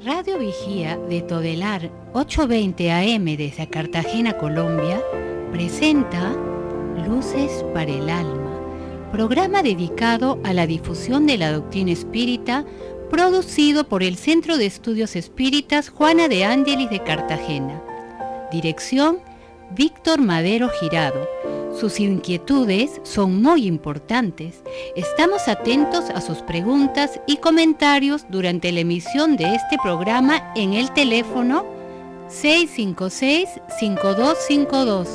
Radio Vigía de Todelar 820 AM desde Cartagena, Colombia, presenta Luces para el Alma, programa dedicado a la difusión de la doctrina espírita, producido por el Centro de Estudios Espíritas Juana de Ángelis de Cartagena. Dirección: Víctor Madero Girado. Sus inquietudes son muy importantes. Estamos atentos a sus preguntas y comentarios durante la emisión de este programa en el teléfono 656-5252.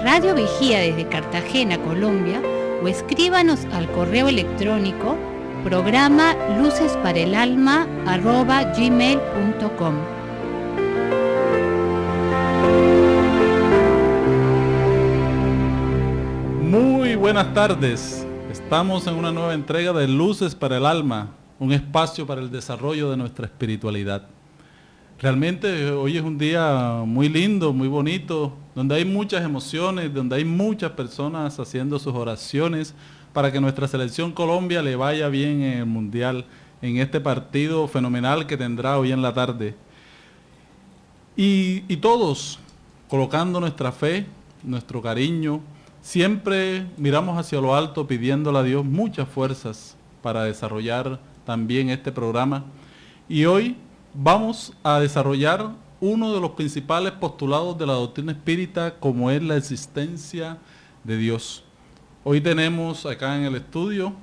Radio Vigía desde Cartagena, Colombia, o escríbanos al correo electrónico programa lucesparaelalma@gmail.com. Muy buenas tardes, estamos en una nueva entrega de Luces para el Alma, un espacio para el desarrollo de nuestra espiritualidad. Realmente hoy es un día muy lindo, muy bonito, donde hay muchas emociones, donde hay muchas personas haciendo sus oraciones para que nuestra selección Colombia le vaya bien en el Mundial, en este partido fenomenal que tendrá hoy en la tarde. Y todos colocando nuestra fe, nuestro cariño. Siempre miramos hacia lo alto pidiéndole a Dios muchas fuerzas para desarrollar también este programa. Y hoy vamos a desarrollar uno de los principales postulados de la doctrina espírita, como es la existencia de Dios. Hoy tenemos acá en el estudio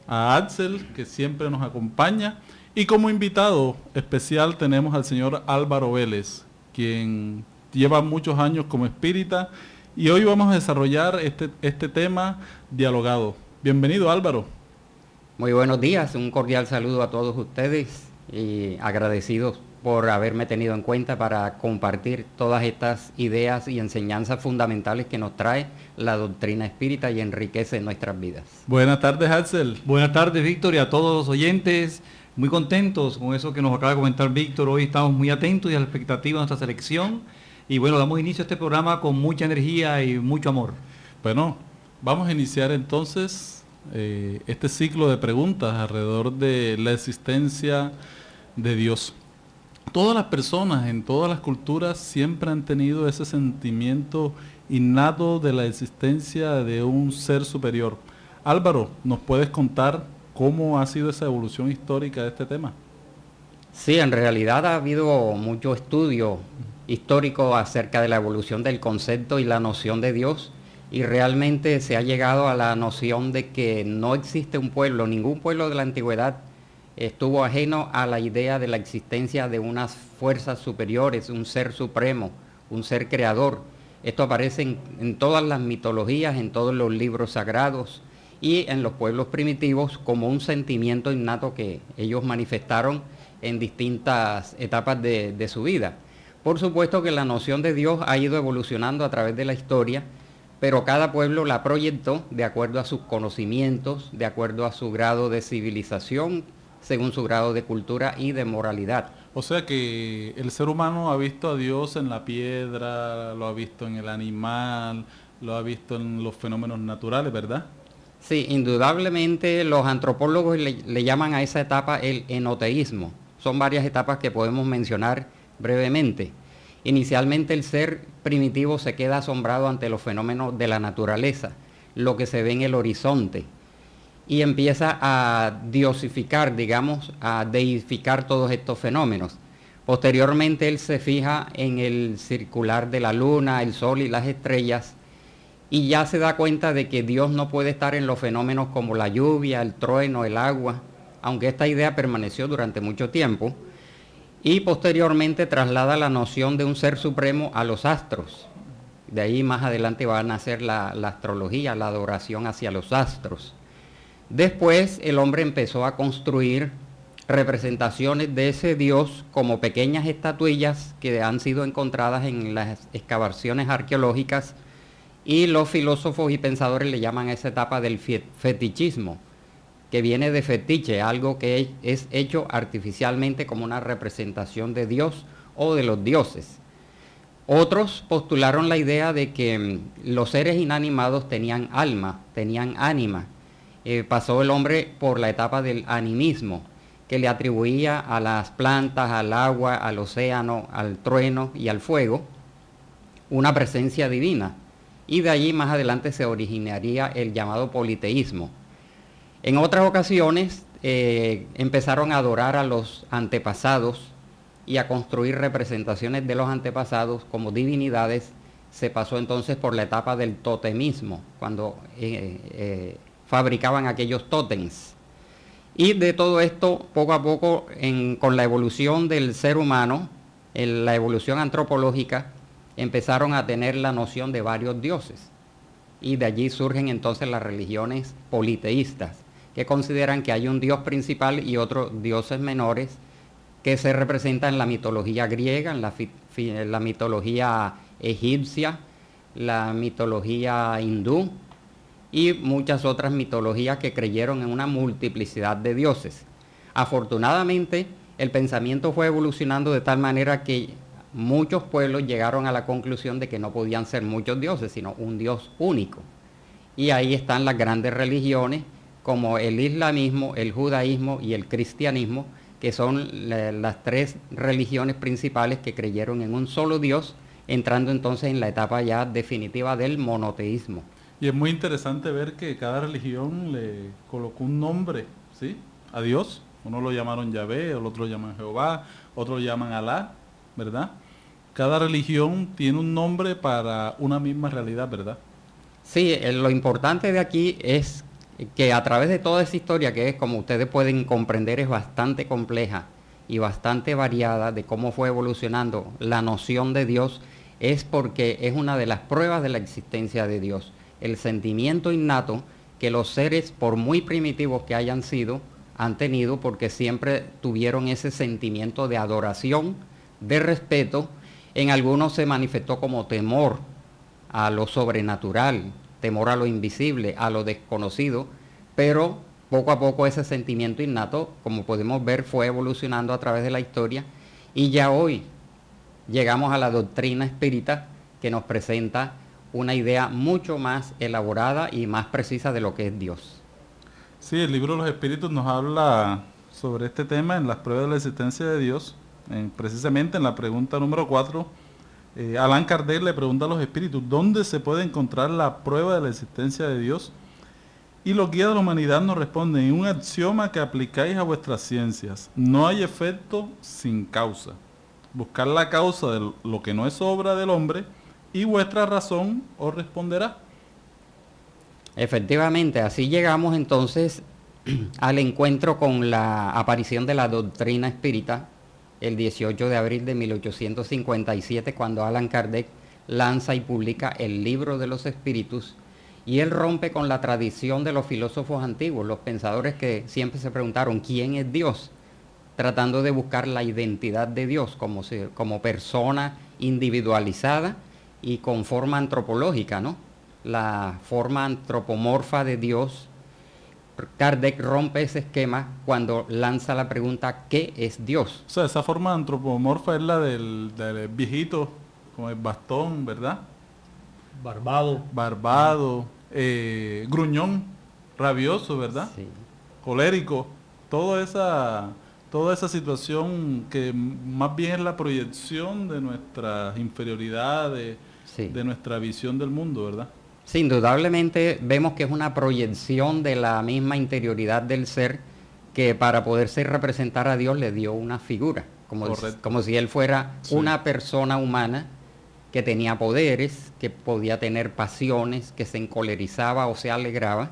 a Axel, que siempre nos acompaña, y como invitado especial tenemos al señor Álvaro Vélez, quien lleva muchos años como espírita. Y hoy vamos a desarrollar este tema dialogado. Bienvenido, Álvaro. Muy buenos días, un cordial saludo a todos ustedes y agradecidos por haberme tenido en cuenta para compartir todas estas ideas y enseñanzas fundamentales que nos trae la doctrina espírita y enriquece nuestras vidas. Buenas tardes, Axel. Buenas tardes, Víctor, y a todos los oyentes. Muy contentos con eso que nos acaba de comentar Víctor. Hoy estamos muy atentos y a la expectativa de nuestra selección. Y bueno, damos inicio a este programa con mucha energía y mucho amor. Bueno, vamos a iniciar entonces este ciclo de preguntas alrededor de la existencia de Dios. Todas las personas en todas las culturas siempre han tenido ese sentimiento innato de la existencia de un ser superior. Álvaro, ¿nos puedes contar cómo ha sido esa evolución histórica de este tema? Sí, en realidad ha habido mucho estudio histórico acerca de la evolución del concepto y la noción de Dios, y realmente se ha llegado a la noción de que no existe un pueblo, ningún pueblo de la antigüedad estuvo ajeno a la idea de la existencia de unas fuerzas superiores, un ser supremo, un ser creador. Esto aparece en todas las mitologías, en todos los libros sagrados y en los pueblos primitivos como un sentimiento innato que ellos manifestaron en distintas etapas de su vida. Por supuesto que la noción de Dios ha ido evolucionando a través de la historia, pero cada pueblo la proyectó de acuerdo a sus conocimientos, de acuerdo a su grado de civilización, según su grado de cultura y de moralidad. O sea que el ser humano ha visto a Dios en la piedra, lo ha visto en el animal, lo ha visto en los fenómenos naturales, ¿verdad? Sí, indudablemente los antropólogos le llaman a esa etapa el enoteísmo. Son varias etapas que podemos mencionar brevemente. Inicialmente el ser primitivo se queda asombrado ante los fenómenos de la naturaleza, lo que se ve en el horizonte, y empieza a diosificar, digamos, a deificar todos estos fenómenos. Posteriormente él se fija en el circular de la luna, el sol y las estrellas, y ya se da cuenta de que Dios no puede estar en los fenómenos como la lluvia, el trueno, el agua, aunque esta idea permaneció durante mucho tiempo. Y posteriormente traslada la noción de un ser supremo a los astros. De ahí más adelante va a nacer la astrología, la adoración hacia los astros. Después el hombre empezó a construir representaciones de ese Dios como pequeñas estatuillas que han sido encontradas en las excavaciones arqueológicas, y los filósofos y pensadores le llaman a esa etapa del fetichismo, que viene de fetiche, algo que es hecho artificialmente como una representación de Dios o de los dioses. Otros postularon la idea de que los seres inanimados tenían alma, tenían ánima. Pasó el hombre por la etapa del animismo, que le atribuía a las plantas, al agua, al océano, al trueno y al fuego una presencia divina. Y de allí más adelante se originaría el llamado politeísmo. En otras ocasiones empezaron a adorar a los antepasados y a construir representaciones de los antepasados como divinidades. Se pasó entonces por la etapa del totemismo, cuando fabricaban aquellos tótems. Y de todo esto, poco a poco, con la evolución del ser humano, la evolución antropológica, empezaron a tener la noción de varios dioses. Y de allí surgen entonces las religiones politeístas, que consideran que hay un dios principal y otros dioses menores que se representan en la mitología griega, en la mitología egipcia, la mitología hindú y muchas otras mitologías que creyeron en una multiplicidad de dioses. Afortunadamente, el pensamiento fue evolucionando de tal manera que muchos pueblos llegaron a la conclusión de que no podían ser muchos dioses, sino un dios único. Y ahí están las grandes religiones, como el islamismo, el judaísmo y el cristianismo, que son las tres religiones principales que creyeron en un solo Dios, entrando entonces en la etapa ya definitiva del monoteísmo. Y es muy interesante ver que cada religión le colocó un nombre, ¿sí?, a Dios. Uno lo llamaron Yahvé, el otro lo llaman Jehová, otro lo llaman Alá, ¿verdad? Cada religión tiene un nombre para una misma realidad, ¿verdad? Sí, lo importante de aquí es que a través de toda esa historia, que es, como ustedes pueden comprender, es bastante compleja y bastante variada de cómo fue evolucionando la noción de Dios, es porque es una de las pruebas de la existencia de Dios. El sentimiento innato que los seres, por muy primitivos que hayan sido, han tenido, porque siempre tuvieron ese sentimiento de adoración, de respeto. En algunos se manifestó como temor a lo sobrenatural, temor a lo invisible, a lo desconocido, pero poco a poco ese sentimiento innato, como podemos ver, fue evolucionando a través de la historia, y ya hoy llegamos a la doctrina espírita, que nos presenta una idea mucho más elaborada y más precisa de lo que es Dios. Sí, el libro de los Espíritus nos habla sobre este tema en las pruebas de la existencia de Dios. Precisamente en la pregunta número 4, Allan Kardec le pregunta a los espíritus, ¿dónde se puede encontrar la prueba de la existencia de Dios? Y los guías de la humanidad nos responden, en un axioma que aplicáis a vuestras ciencias, no hay efecto sin causa. Buscar la causa de lo que no es obra del hombre y vuestra razón os responderá. Efectivamente, así llegamos entonces al encuentro con la aparición de la doctrina espírita, el 18 de abril de 1857, cuando Allan Kardec lanza y publica el Libro de los Espíritus, y él rompe con la tradición de los filósofos antiguos, los pensadores que siempre se preguntaron ¿quién es Dios?, tratando de buscar la identidad de Dios como persona individualizada y con forma antropológica, ¿no? La forma antropomorfa de Dios. Kardec rompe ese esquema cuando lanza la pregunta ¿qué es Dios? O sea, esa forma antropomorfa es la del viejito con el bastón, ¿verdad? Barbado, gruñón, rabioso, ¿verdad? Sí. Colérico, toda esa situación que más bien es la proyección de nuestra inferioridad, Sí. de nuestra visión del mundo, ¿verdad? Sí, indudablemente vemos que es una proyección de la misma interioridad del ser, que para poderse representar a Dios le dio una figura, como si él fuera una persona humana que tenía poderes, que podía tener pasiones, que se encolerizaba o se alegraba.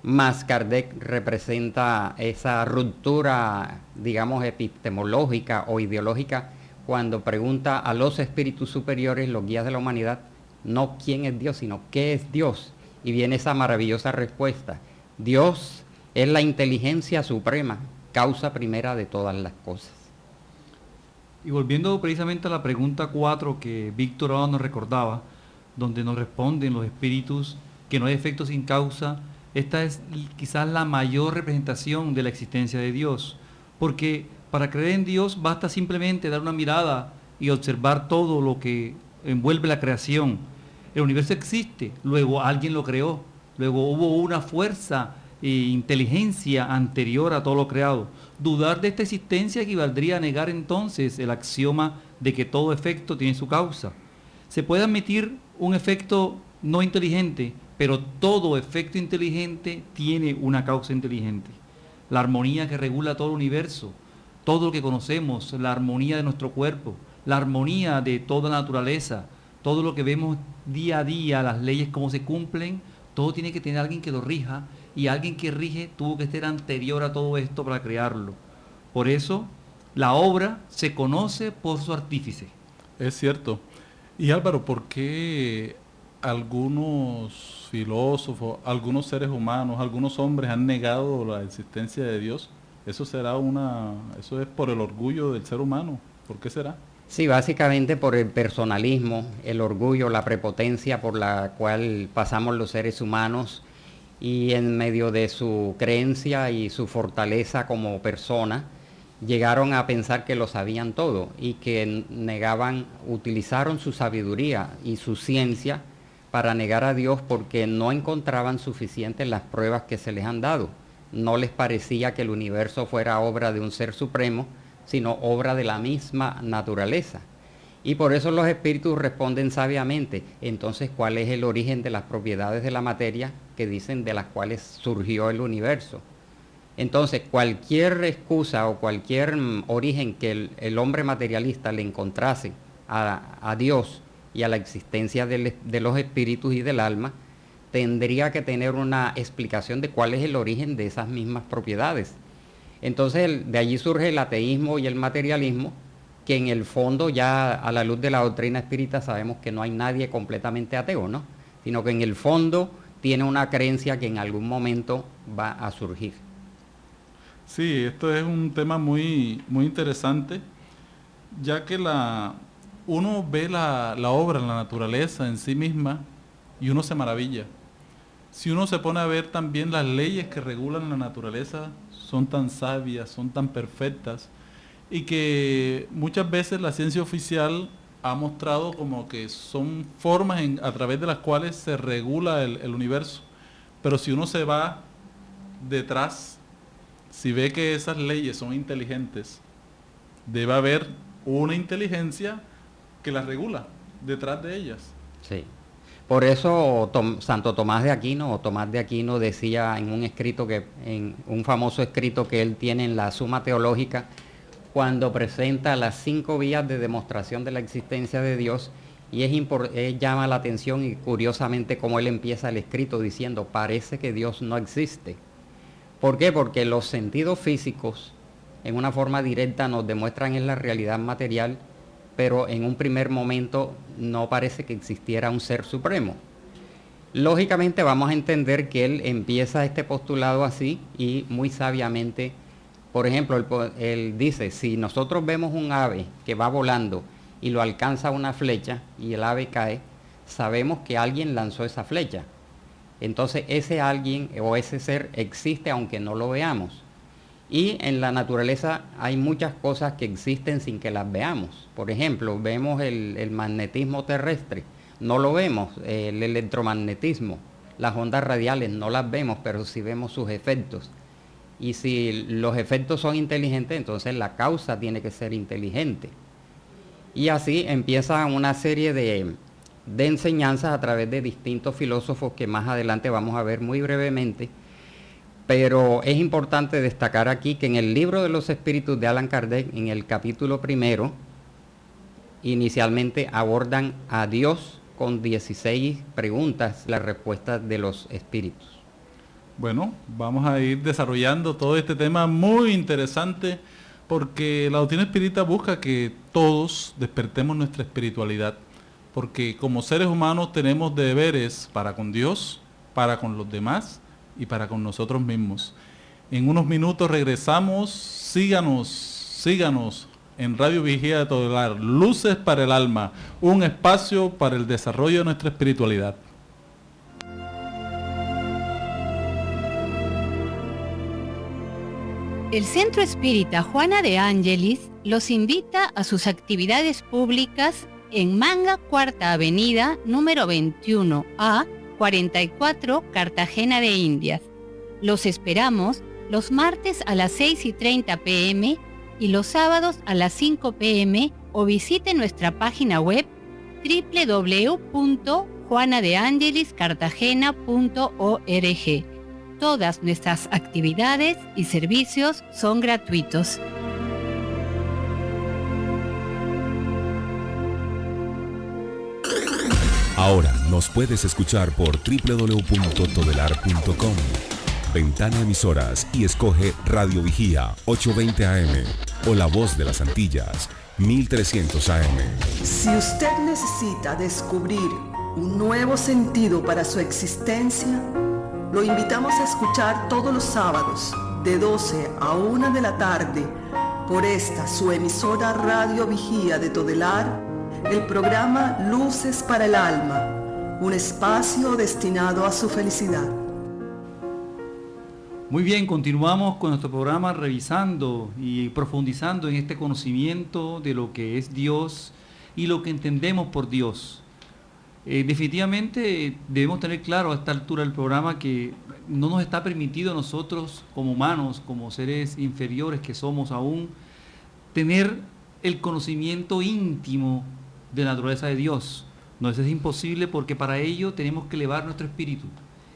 Más Kardec representa esa ruptura, digamos, epistemológica o ideológica, cuando pregunta a los espíritus superiores, los guías de la humanidad, no quién es Dios, sino qué es Dios. Y viene esa maravillosa respuesta: Dios es la inteligencia suprema, causa primera de todas las cosas. Y volviendo precisamente a la pregunta 4 que Víctor ahora nos recordaba, donde nos responden los espíritus que no hay efecto sin causa, esta es quizás la mayor representación de la existencia de Dios, porque para creer en Dios basta simplemente dar una mirada y observar todo lo que envuelve la creación. El universo existe, luego alguien lo creó, luego hubo una fuerza inteligencia anterior a todo lo creado. Dudar de esta existencia equivaldría a negar entonces el axioma de que todo efecto tiene su causa. Se puede admitir un efecto no inteligente, pero todo efecto inteligente tiene una causa inteligente. La armonía que regula todo el universo, todo lo que conocemos, la armonía de nuestro cuerpo, la armonía de toda la naturaleza, todo lo que vemos día a día, las leyes cómo se cumplen, todo tiene que tener alguien que lo rija, y alguien que rige tuvo que ser anterior a todo esto para crearlo. Por eso, la obra se conoce por su artífice. Es cierto. Y Álvaro, ¿por qué algunos filósofos, algunos seres humanos, algunos hombres han negado la existencia de Dios? Eso es por el orgullo del ser humano. ¿Por qué será? Sí, básicamente por el personalismo, el orgullo, la prepotencia por la cual pasamos los seres humanos, y en medio de su creencia y su fortaleza como persona, llegaron a pensar que lo sabían todo y que utilizaron su sabiduría y su ciencia para negar a Dios porque no encontraban suficientes las pruebas que se les han dado. No les parecía que el universo fuera obra de un ser supremo, sino obra de la misma naturaleza. Y por eso los espíritus responden sabiamente. Entonces, ¿cuál es el origen de las propiedades de la materia que dicen de las cuales surgió el universo? Entonces, cualquier excusa o cualquier origen que el hombre materialista le encontrase a Dios y a la existencia de los espíritus y del alma, tendría que tener una explicación de cuál es el origen de esas mismas propiedades. Entonces, de allí surge el ateísmo y el materialismo, que en el fondo ya a la luz de la doctrina espírita sabemos que no hay nadie completamente ateo, ¿no? Sino que en el fondo tiene una creencia que en algún momento va a surgir. Sí, esto es un tema muy, muy interesante, ya que uno ve la obra, la naturaleza en sí misma, y uno se maravilla. Si uno se pone a ver también las leyes que regulan la naturaleza, son tan sabias, son tan perfectas, y que muchas veces la ciencia oficial ha mostrado como que son formas a través de las cuales se regula el universo. Pero si uno se va detrás, si ve que esas leyes son inteligentes, debe haber una inteligencia que las regula detrás de ellas. Sí. Por eso Santo Tomás de Aquino, o Tomás de Aquino, decía en un famoso escrito que él tiene en la Suma Teológica, cuando presenta las 5 vías de demostración de la existencia de Dios, y llama la atención, y curiosamente como él empieza el escrito diciendo, parece que Dios no existe. ¿Por qué? Porque los sentidos físicos en una forma directa nos demuestran en la realidad material, pero en un primer momento no parece que existiera un ser supremo. Lógicamente vamos a entender que él empieza este postulado así, y muy sabiamente, por ejemplo, él dice, si nosotros vemos un ave que va volando y lo alcanza una flecha y el ave cae, sabemos que alguien lanzó esa flecha. Entonces ese alguien o ese ser existe aunque no lo veamos. Y en la naturaleza hay muchas cosas que existen sin que las veamos. Por ejemplo, vemos el magnetismo terrestre, no lo vemos, el electromagnetismo, las ondas radiales no las vemos, pero sí vemos sus efectos. Y si los efectos son inteligentes, entonces la causa tiene que ser inteligente. Y así empieza una serie de enseñanzas a través de distintos filósofos que más adelante vamos a ver muy brevemente. Pero es importante destacar aquí que en el libro de los espíritus de Allan Kardec, en el capítulo 1, inicialmente abordan a Dios con 16 preguntas, las respuestas de los espíritus. Bueno, vamos a ir desarrollando todo este tema muy interesante, porque la doctrina espírita busca que todos despertemos nuestra espiritualidad, porque como seres humanos tenemos deberes para con Dios, para con los demás y para con nosotros mismos. En unos minutos regresamos. Síganos en Radio Vigía de Todelar, Luces para el Alma, un espacio para el desarrollo de nuestra espiritualidad. El Centro Espírita Juana de Ángelis los invita a sus actividades públicas en Manga, Cuarta Avenida, número 21A, 44, Cartagena de Indias. Los esperamos los martes a las 6:30 p.m. y los sábados a las 5 p.m. o visite nuestra página web www.juanadeangeliscartagena.org. Todas nuestras actividades y servicios son gratuitos. Ahora nos puedes escuchar por www.todelar.com. Ventana Emisoras y escoge Radio Vigía 820 AM o La Voz de las Antillas 1300 AM. Si usted necesita descubrir un nuevo sentido para su existencia, lo invitamos a escuchar todos los sábados de 12 a 1 de la tarde por esta su emisora Radio Vigía de Todelar, el programa Luces para el Alma, un espacio destinado a su felicidad. Muy bien, continuamos con nuestro programa revisando y profundizando en este conocimiento de lo que es Dios y lo que entendemos por Dios. Definitivamente debemos tener claro a esta altura del programa que no nos está permitido a nosotros como humanos, como seres inferiores que somos aún, tener el conocimiento íntimo de la naturaleza de Dios. No, eso es imposible porque para ello tenemos que elevar nuestro espíritu,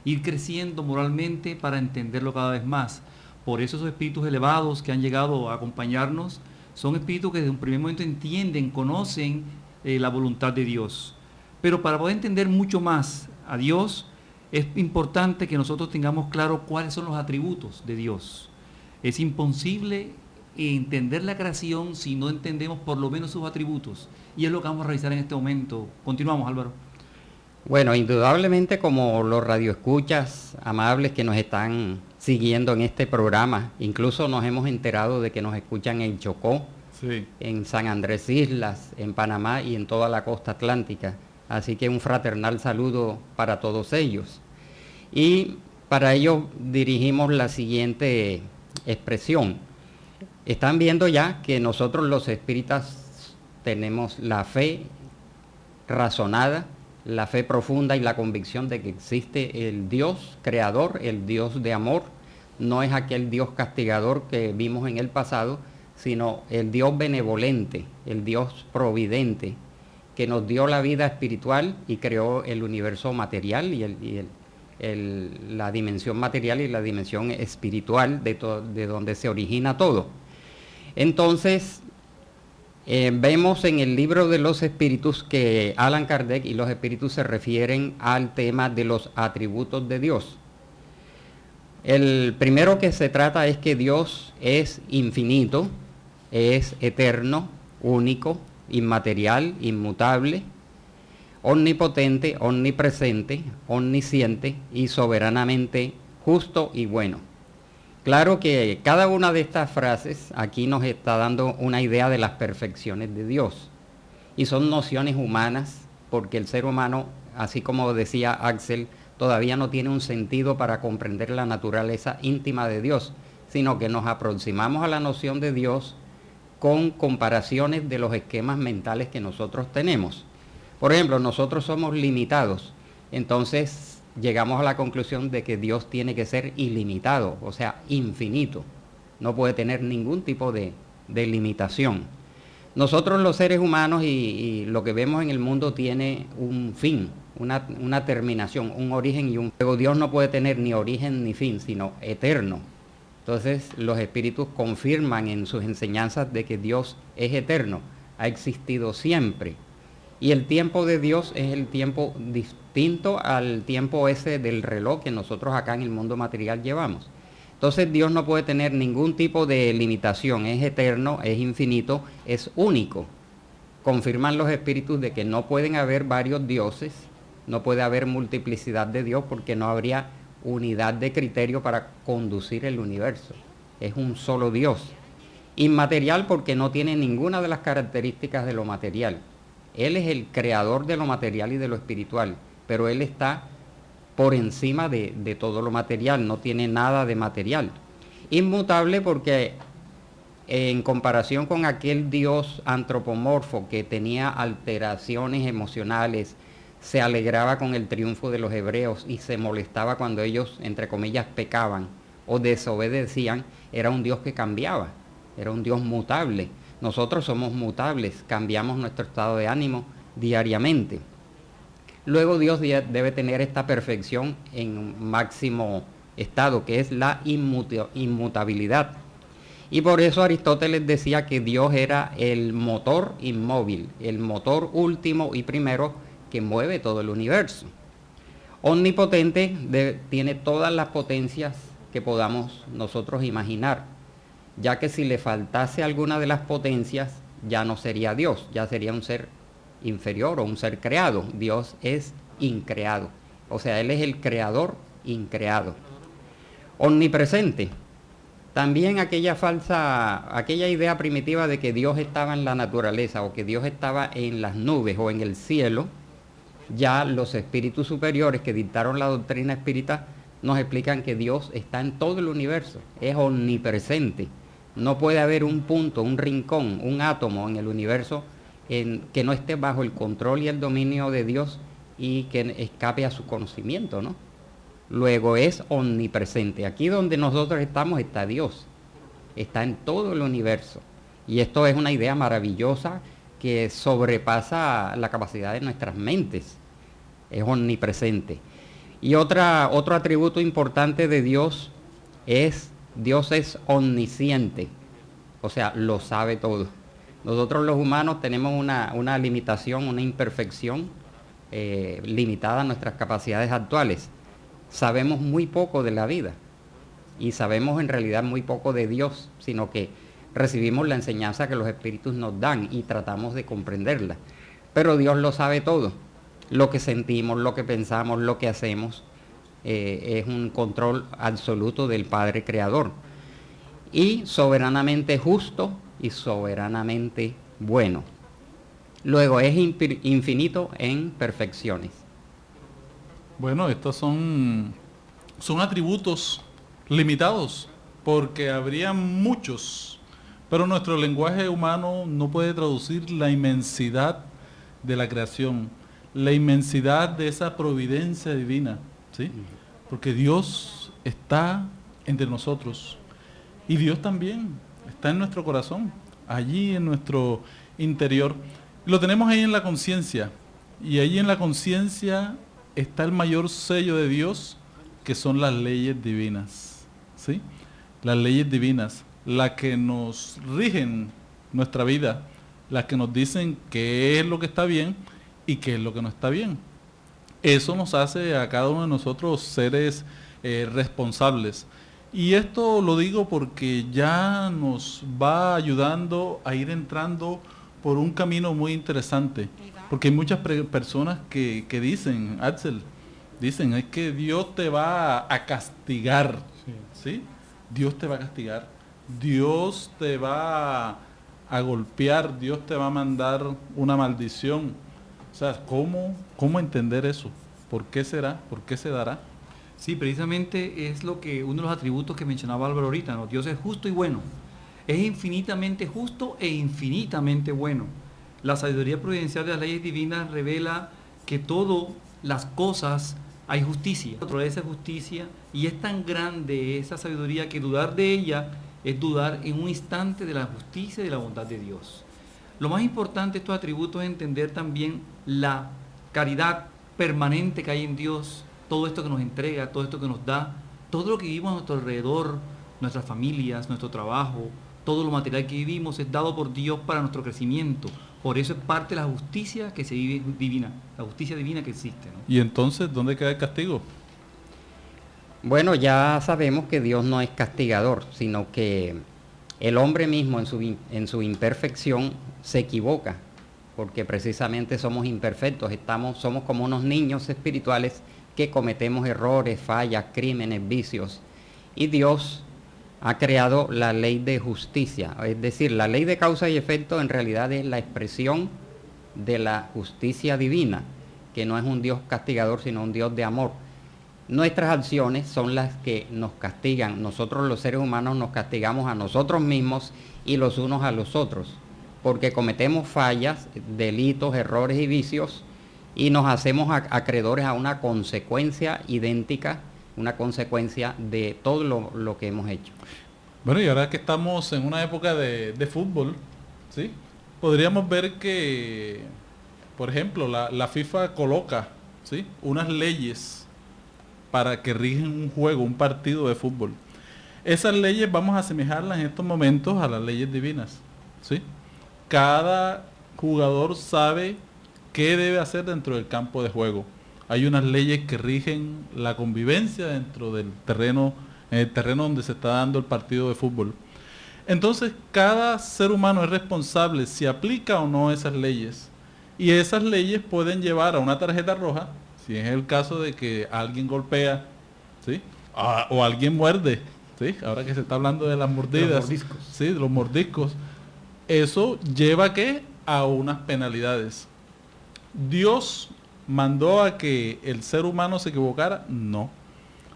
ir creciendo moralmente para entenderlo cada vez más. Por eso esos espíritus elevados que han llegado a acompañarnos son espíritus que desde un primer momento entienden, conocen la voluntad de Dios. Pero para poder entender mucho más a Dios, es importante que nosotros tengamos claro cuáles son los atributos de Dios. Es imposible entender la creación si no entendemos por lo menos sus atributos. Y es lo que vamos a revisar en este momento. Continuamos, Álvaro. Bueno, indudablemente como los radioescuchas amables que nos están siguiendo en este programa, incluso nos hemos enterado de que nos escuchan en Chocó, sí, en San Andrés Islas, en Panamá y en toda la costa atlántica. Así que un fraternal saludo para todos ellos. Y para ello dirigimos la siguiente expresión. Están viendo ya que nosotros los espíritas tenemos la fe razonada, la fe profunda y la convicción de que existe el Dios creador, el Dios de amor. No es aquel Dios castigador que vimos en el pasado, sino el Dios benevolente, el Dios providente, que nos dio la vida espiritual y creó el universo material y la dimensión material y la dimensión espiritual de donde se origina todo. Entonces, vemos en el libro de los espíritus que Allan Kardec y los espíritus se refieren al tema de los atributos de Dios. El primero que se trata es que Dios es infinito, es eterno, único, inmaterial, inmutable, omnipotente, omnipresente, omnisciente y soberanamente justo y bueno. Claro que cada una de estas frases aquí nos está dando una idea de las perfecciones de Dios. Y son nociones humanas, porque el ser humano, así como decía Axel, todavía no tiene un sentido para comprender la naturaleza íntima de Dios, sino que nos aproximamos a la noción de Dios con comparaciones de los esquemas mentales que nosotros tenemos. Por ejemplo, nosotros somos limitados, entonces llegamos a la conclusión de que Dios tiene que ser ilimitado, o sea, infinito. No puede tener ningún tipo de limitación. Nosotros los seres humanos y lo que vemos en el mundo tiene un fin, una terminación, un origen y un... Pero Dios no puede tener ni origen ni fin, sino eterno. Entonces los espíritus confirman en sus enseñanzas de que Dios es eterno, ha existido siempre. Y el tiempo de Dios es el tiempo distinto al tiempo ese del reloj que nosotros acá en el mundo material llevamos. Entonces Dios no puede tener ningún tipo de limitación, es eterno, es infinito, es único. Confirman los espíritus de que no pueden haber varios dioses, no puede haber multiplicidad de Dios porque no habría unidad de criterio para conducir el universo. Es un solo Dios. Inmaterial porque no tiene ninguna de las características de lo material. Él es el creador de lo material y de lo espiritual, pero Él está por encima de todo lo material, no tiene nada de material. Inmutable porque en comparación con aquel Dios antropomorfo que tenía alteraciones emocionales, se alegraba con el triunfo de los hebreos y se molestaba cuando ellos, entre comillas, pecaban o desobedecían, era un Dios que cambiaba, era un Dios mutable. Nosotros somos mutables, cambiamos nuestro estado de ánimo diariamente. Luego Dios debe tener esta perfección en un máximo estado, que es la inmutabilidad. Y por eso Aristóteles decía que Dios era el motor inmóvil, el motor último y primero que mueve todo el universo. Omnipotente, tiene todas las potencias que podamos nosotros imaginar, ya que si le faltase alguna de las potencias, ya no sería Dios, ya sería un ser inferior o un ser creado. Dios es increado, o sea, Él es el creador increado. Omnipresente. También aquella idea primitiva de que Dios estaba en la naturaleza o que Dios estaba en las nubes o en el cielo, ya los espíritus superiores que dictaron la doctrina espírita nos explican que Dios está en todo el universo, es omnipresente. No puede haber un punto, un rincón, un átomo en el universo que no esté bajo el control y el dominio de Dios y que escape a su conocimiento, ¿no? Luego es omnipresente. Aquí donde nosotros estamos está Dios, está en todo el universo. Y esto es una idea maravillosa que sobrepasa la capacidad de nuestras mentes. Es omnipresente. Y otro atributo importante de Dios es omnisciente, o sea, lo sabe todo. Nosotros los humanos tenemos una limitación, una imperfección limitada a nuestras capacidades actuales. Sabemos muy poco de la vida y sabemos en realidad muy poco de Dios, sino que recibimos la enseñanza que los espíritus nos dan y tratamos de comprenderla. Pero Dios lo sabe todo, lo que sentimos, lo que pensamos, lo que hacemos. Es un control absoluto del Padre Creador y soberanamente justo y soberanamente bueno. Luego es infinito en perfecciones. Bueno, estos son atributos limitados, porque habría muchos, pero nuestro lenguaje humano no puede traducir la inmensidad de la creación, la inmensidad de esa providencia divina, ¿sí? Porque Dios está entre nosotros y Dios también está en nuestro corazón, allí en nuestro interior. Lo tenemos ahí en la conciencia, y ahí en la conciencia está el mayor sello de Dios, que son las leyes divinas, ¿sí? Las leyes divinas, las que nos rigen nuestra vida, las que nos dicen qué es lo que está bien y qué es lo que no está bien. Eso nos hace a cada uno de nosotros seres responsables. Y esto lo digo porque ya nos va ayudando a ir entrando por un camino muy interesante. Porque hay muchas personas que dicen, Axel, dicen, es que Dios te va a castigar, ¿sí? Dios te va a castigar, Dios te va a golpear, Dios te va a mandar una maldición. O sea, ¿cómo entender eso? ¿Por qué será? ¿Por qué se dará? Sí, precisamente es lo que uno de los atributos que mencionaba Álvaro ahorita, ¿no? Dios es justo y bueno, es infinitamente justo e infinitamente bueno. La sabiduría providencial de las leyes divinas revela que todas las cosas hay justicia. Dentro de esa justicia, y es tan grande esa sabiduría que dudar de ella es dudar en un instante de la justicia y de la bondad de Dios. Lo más importante de estos atributos es entender también la caridad permanente que hay en Dios, todo esto que nos entrega, todo esto que nos da, todo lo que vivimos a nuestro alrededor, nuestras familias, nuestro trabajo, todo lo material que vivimos es dado por Dios para nuestro crecimiento. Por eso es parte de la justicia que se vive divina, la justicia divina que existe, ¿no? Y entonces, ¿dónde queda el castigo? Bueno, ya sabemos que Dios no es castigador, sino que el hombre mismo en su imperfección se equivoca, porque precisamente somos imperfectos, somos como unos niños espirituales que cometemos errores, fallas, crímenes, vicios, y Dios ha creado la ley de justicia, es decir, la ley de causa y efecto en realidad es la expresión de la justicia divina, que no es un Dios castigador, sino un Dios de amor. Nuestras acciones son las que nos castigan, nosotros los seres humanos nos castigamos a nosotros mismos y los unos a los otros, porque cometemos fallas, delitos, errores y vicios, y nos hacemos acreedores a una consecuencia idéntica, una consecuencia de todo lo que hemos hecho. Bueno, y ahora que estamos en una época de fútbol, ¿sí? Podríamos ver que, por ejemplo, la FIFA coloca, ¿sí?, unas leyes para que rigen un juego, un partido de fútbol. Esas leyes vamos a asemejarlas en estos momentos a las leyes divinas, ¿sí? Cada jugador sabe qué debe hacer dentro del campo de juego. Hay unas leyes que rigen la convivencia dentro del terreno, en el terreno donde se está dando el partido de fútbol. Entonces, cada ser humano es responsable si aplica o no esas leyes. Y esas leyes pueden llevar a una tarjeta roja, si es el caso de que alguien golpea, ¿sí?, o alguien muerde, ¿sí?, ahora que se está hablando de las mordidas, de los mordiscos. Sí, de los mordiscos. Eso lleva a unas penalidades. ¿Dios mandó a que el ser humano se equivocara? No.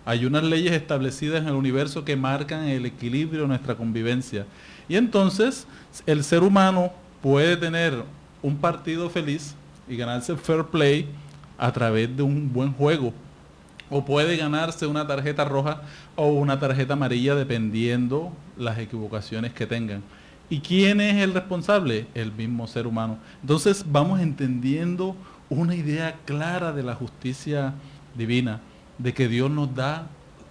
Hay unas leyes establecidas en el universo que marcan el equilibrio de nuestra convivencia. Y entonces el ser humano puede tener un partido feliz y ganarse el fair play a través de un buen juego. O puede ganarse una tarjeta roja o una tarjeta amarilla dependiendo las equivocaciones que tengan. ¿Y quién es el responsable? El mismo ser humano. Entonces vamos entendiendo una idea clara de la justicia divina, de que Dios nos da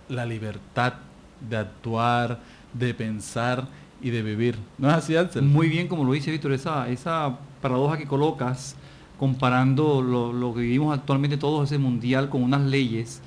la libertad de actuar, de pensar y de vivir. ¿No es así, Axel? Muy bien, como lo dice Víctor, esa paradoja que colocas, comparando lo que vivimos actualmente todos, ese mundial, con unas leyes,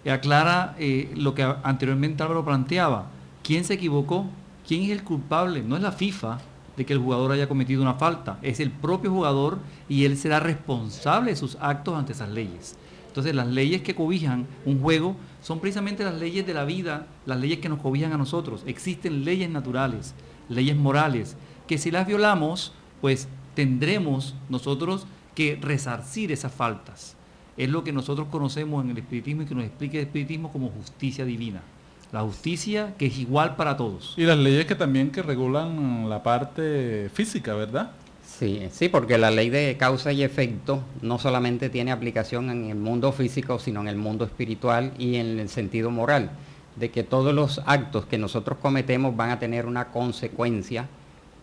aclara lo que anteriormente Álvaro planteaba. ¿Quién se equivocó? ¿Quién es el culpable? No es la FIFA de que el jugador haya cometido una falta, es el propio jugador y él será responsable de sus actos ante esas leyes. Entonces las leyes que cobijan un juego son precisamente las leyes de la vida, las leyes que nos cobijan a nosotros. Existen leyes naturales, leyes morales, que si las violamos, pues tendremos nosotros que resarcir esas faltas. Es lo que nosotros conocemos en el espiritismo y que nos explica el espiritismo como justicia divina. La justicia que es igual para todos. Y las leyes que también que regulan la parte física, ¿verdad? Sí, porque la ley de causa y efecto no solamente tiene aplicación en el mundo físico, sino en el mundo espiritual y en el sentido moral, de que todos los actos que nosotros cometemos van a tener una consecuencia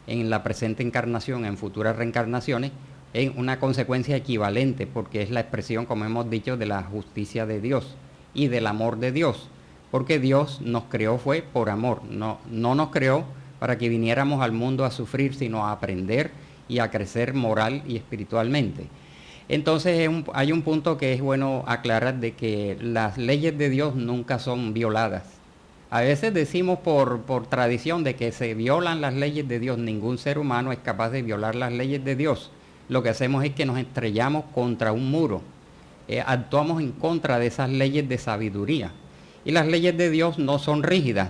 en la presente encarnación, en futuras reencarnaciones, en una consecuencia equivalente, porque es la expresión, como hemos dicho, de la justicia de Dios y del amor de Dios, porque Dios nos creó fue por amor, no nos creó para que viniéramos al mundo a sufrir, sino a aprender y a crecer moral y espiritualmente. Entonces hay un punto que es bueno aclarar, de que las leyes de Dios nunca son violadas. A veces decimos por tradición de que se violan las leyes de Dios. Ningún ser humano es capaz de violar las leyes de Dios. Lo que hacemos es que nos estrellamos contra un muro. Actuamos en contra de esas leyes de sabiduría. Y las leyes de Dios no son rígidas,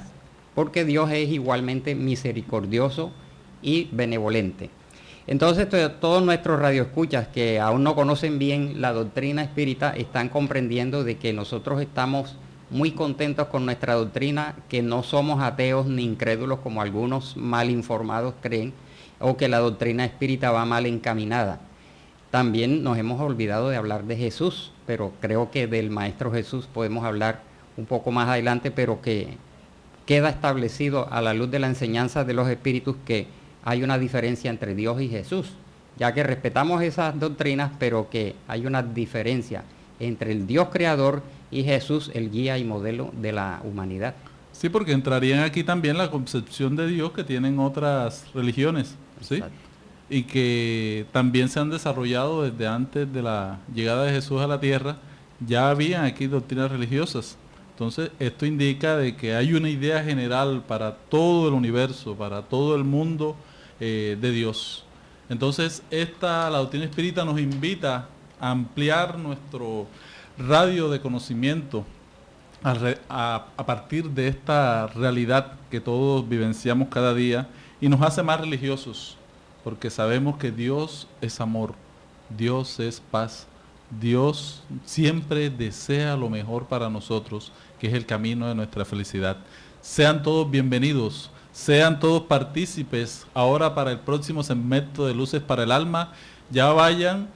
porque Dios es igualmente misericordioso y benevolente. Entonces todos nuestros radioescuchas que aún no conocen bien la doctrina espírita están comprendiendo de que nosotros estamos muy contentos con nuestra doctrina, que no somos ateos ni incrédulos como algunos mal informados creen, o que la doctrina espírita va mal encaminada. También nos hemos olvidado de hablar de Jesús, pero creo que del Maestro Jesús podemos hablar un poco más adelante, pero que queda establecido a la luz de la enseñanza de los espíritus que hay una diferencia entre Dios y Jesús, ya que respetamos esas doctrinas, pero que hay una diferencia entre el Dios creador y Jesús, el guía y modelo de la humanidad. Sí, porque entrarían aquí también la concepción de Dios que tienen otras religiones, ¿sí? Exacto. Y que también se han desarrollado desde antes de la llegada de Jesús a la tierra. Ya habían aquí doctrinas religiosas. Entonces, esto indica de que hay una idea general para todo el universo, para todo el mundo de Dios. Entonces, la doctrina espírita nos invita a ampliar nuestro radio de conocimiento a partir de esta realidad que todos vivenciamos cada día, y nos hace más religiosos, porque sabemos que Dios es amor, Dios es paz, Dios siempre desea lo mejor para nosotros, que es el camino de nuestra felicidad. Sean todos bienvenidos, sean todos partícipes ahora para el próximo segmento de Luces para el Alma. Ya vayan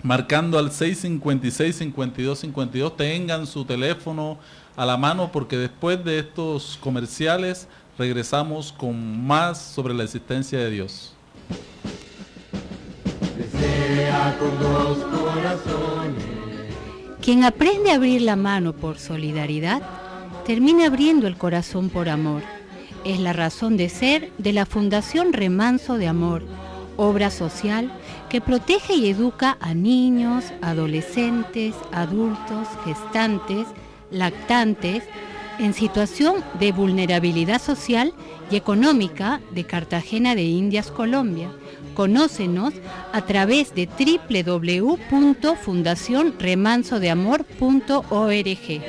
marcando al 656-5252. Tengan su teléfono a la mano porque después de estos comerciales regresamos con más sobre la existencia de Dios. Desea con dos corazones. Quien aprende a abrir la mano por solidaridad, termina abriendo el corazón por amor. Es la razón de ser de la Fundación Remanso de Amor, obra social que protege y educa a niños, adolescentes, adultos, gestantes, lactantes, en situación de vulnerabilidad social y económica de Cartagena de Indias, Colombia. Conócenos a través de www.fundacionremansodeamor.org.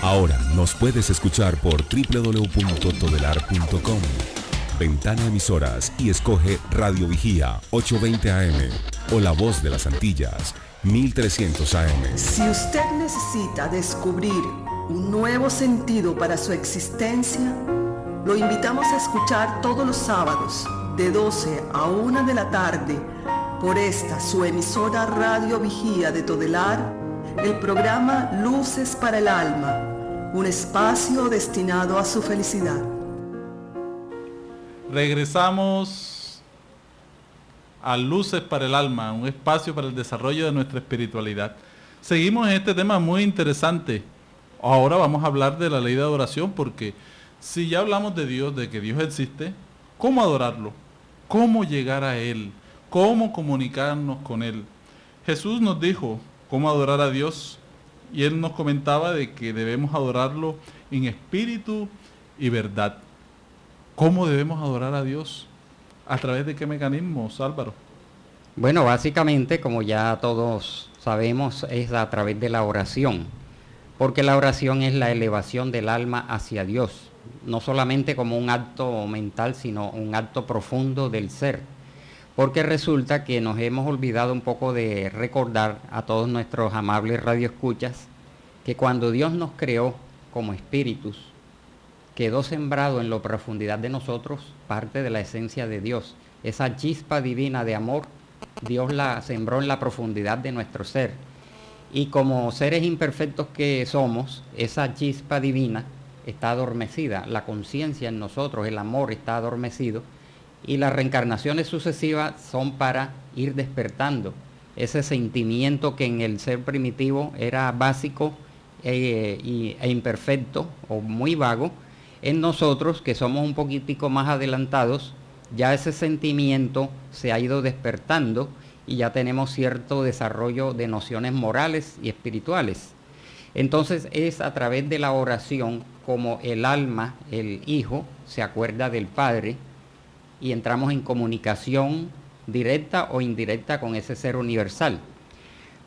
Ahora nos puedes escuchar por www.todelar.com. Ventana Emisoras y escoge Radio Vigía 820 AM o La Voz de las Antillas 1300 AM. Si usted necesita descubrir un nuevo sentido para su existencia, lo invitamos a escuchar todos los sábados de 12 a 1 de la tarde por esta su emisora Radio Vigía de Todelar, el programa Luces para el Alma, un espacio destinado a su felicidad. Regresamos a Luces para el Alma, un espacio para el desarrollo de nuestra espiritualidad. Seguimos en este tema muy interesante. Ahora vamos a hablar de la ley de adoración, porque si ya hablamos de Dios, de que Dios existe, ¿cómo adorarlo? ¿Cómo llegar a Él? ¿Cómo comunicarnos con Él? Jesús nos dijo cómo adorar a Dios, y Él nos comentaba de que debemos adorarlo en espíritu y verdad. ¿Cómo debemos adorar a Dios? ¿A través de qué mecanismos, Álvaro? Bueno, básicamente, como ya todos sabemos, es a través de la oración, porque la oración es la elevación del alma hacia Dios, no solamente como un acto mental, sino un acto profundo del ser, porque resulta que nos hemos olvidado un poco de recordar a todos nuestros amables radioescuchas que cuando Dios nos creó como espíritus, quedó sembrado en la profundidad de nosotros parte de la esencia de Dios. Esa chispa divina de amor, Dios la sembró en la profundidad de nuestro ser. Y como seres imperfectos que somos, esa chispa divina está adormecida. La conciencia en nosotros, el amor está adormecido. Y las reencarnaciones sucesivas son para ir despertando ese sentimiento que en el ser primitivo era básico e imperfecto o muy vago. En nosotros, que somos un poquitico más adelantados, ya ese sentimiento se ha ido despertando y ya tenemos cierto desarrollo de nociones morales y espirituales. Entonces es a través de la oración como el alma, el hijo, se acuerda del Padre y entramos en comunicación directa o indirecta con ese ser universal.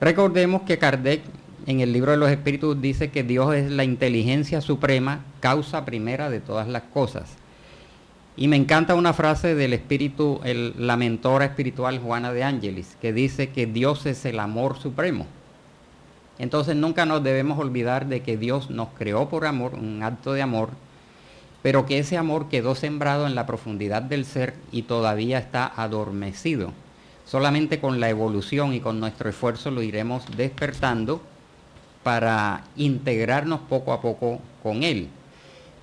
Recordemos que Kardec en el libro de los espíritus dice que Dios es la inteligencia suprema, causa primera de todas las cosas. Y me encanta una frase del espíritu, la mentora espiritual Juana de Ángelis, que dice que Dios es el amor supremo. Entonces nunca nos debemos olvidar de que Dios nos creó por amor, un acto de amor, pero que ese amor quedó sembrado en la profundidad del ser y todavía está adormecido. Solamente con la evolución y con nuestro esfuerzo lo iremos despertando para integrarnos poco a poco con Él.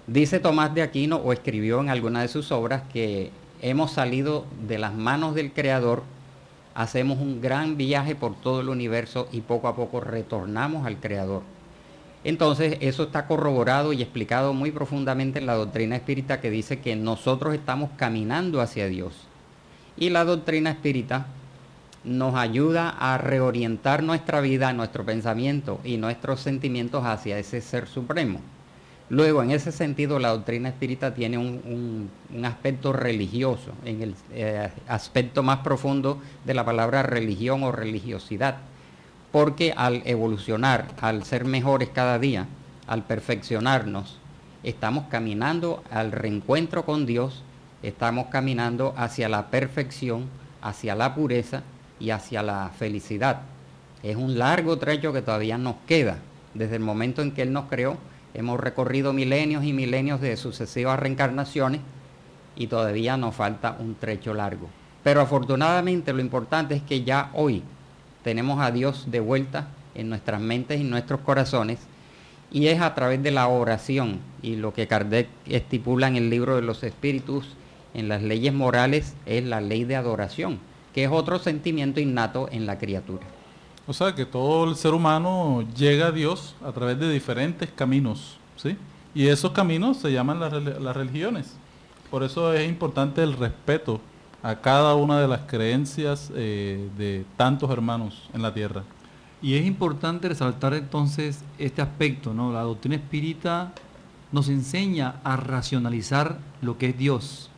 Dice Tomás de Aquino, o escribió en alguna de sus obras, que hemos salido de las manos del Creador, hacemos un gran viaje por todo el universo y poco a poco retornamos al Creador. Entonces eso está corroborado y explicado muy profundamente en la doctrina espírita, que dice que nosotros estamos caminando hacia Dios. Y la doctrina espírita nos ayuda a reorientar nuestra vida, nuestro pensamiento y nuestros sentimientos hacia ese ser supremo. Luego, en ese sentido, la doctrina espírita tiene un aspecto religioso, en el aspecto más profundo de la palabra religión o religiosidad, porque al evolucionar, al ser mejores cada día, al perfeccionarnos, estamos caminando al reencuentro con Dios, estamos caminando hacia la perfección, hacia la pureza y hacia la felicidad. Es un largo trecho que todavía nos queda. Desde el momento en que Él nos creó, hemos recorrido milenios y milenios de sucesivas reencarnaciones y todavía nos falta un trecho largo. Pero afortunadamente lo importante es que ya hoy tenemos a Dios de vuelta en nuestras mentes y en nuestros corazones, y es a través de la oración y lo que Kardec estipula en el libro de los espíritus, en las leyes morales, es la ley de adoración, que es otro sentimiento innato en la criatura. O sea que todo el ser humano llega a Dios a través de diferentes caminos, ¿sí? Y esos caminos se llaman las religiones. Por eso es importante el respeto a cada una de las creencias de tantos hermanos en la tierra. Y es importante resaltar entonces este aspecto, ¿no? La doctrina espírita nos enseña a racionalizar lo que es Dios,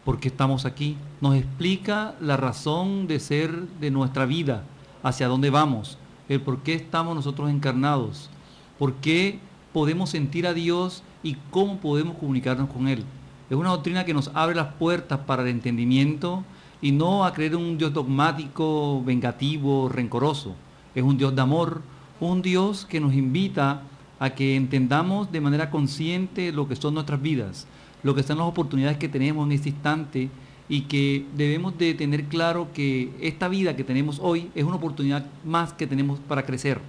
por qué estamos aquí, nos explica la razón de ser de nuestra vida, hacia dónde vamos, el por qué estamos nosotros encarnados, por qué podemos sentir a Dios y cómo podemos comunicarnos con Él. Es una doctrina que nos abre las puertas para el entendimiento y no a creer en un Dios dogmático, vengativo, rencoroso. Es un Dios de amor, un Dios que nos invita a que entendamos de manera consciente lo que son nuestras vidas, lo que son las oportunidades que tenemos en este instante, y que debemos de tener claro que esta vida que tenemos hoy es una oportunidad más que tenemos para crecer,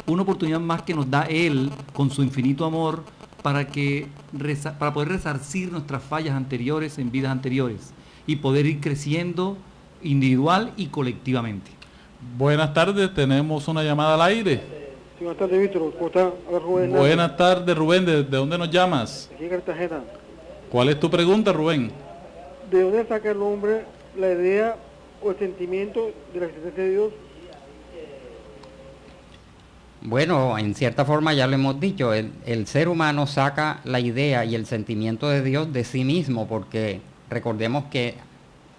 una oportunidad más que nos da Él con su infinito amor para poder resarcir nuestras fallas anteriores en vidas anteriores y poder ir creciendo individual y colectivamente. Buenas tardes, tenemos una llamada al aire. Sí, buenas tardes, Víctor. ¿Cómo está? Rubén. Buenas tardes, Rubén. ¿De dónde nos llamas? Aquí en Cartagena. ¿Cuál es tu pregunta, Rubén? ¿De dónde saca el hombre la idea o el sentimiento de la existencia de Dios? Bueno, en cierta forma ya lo hemos dicho, el ser humano saca la idea y el sentimiento de Dios de sí mismo, porque recordemos que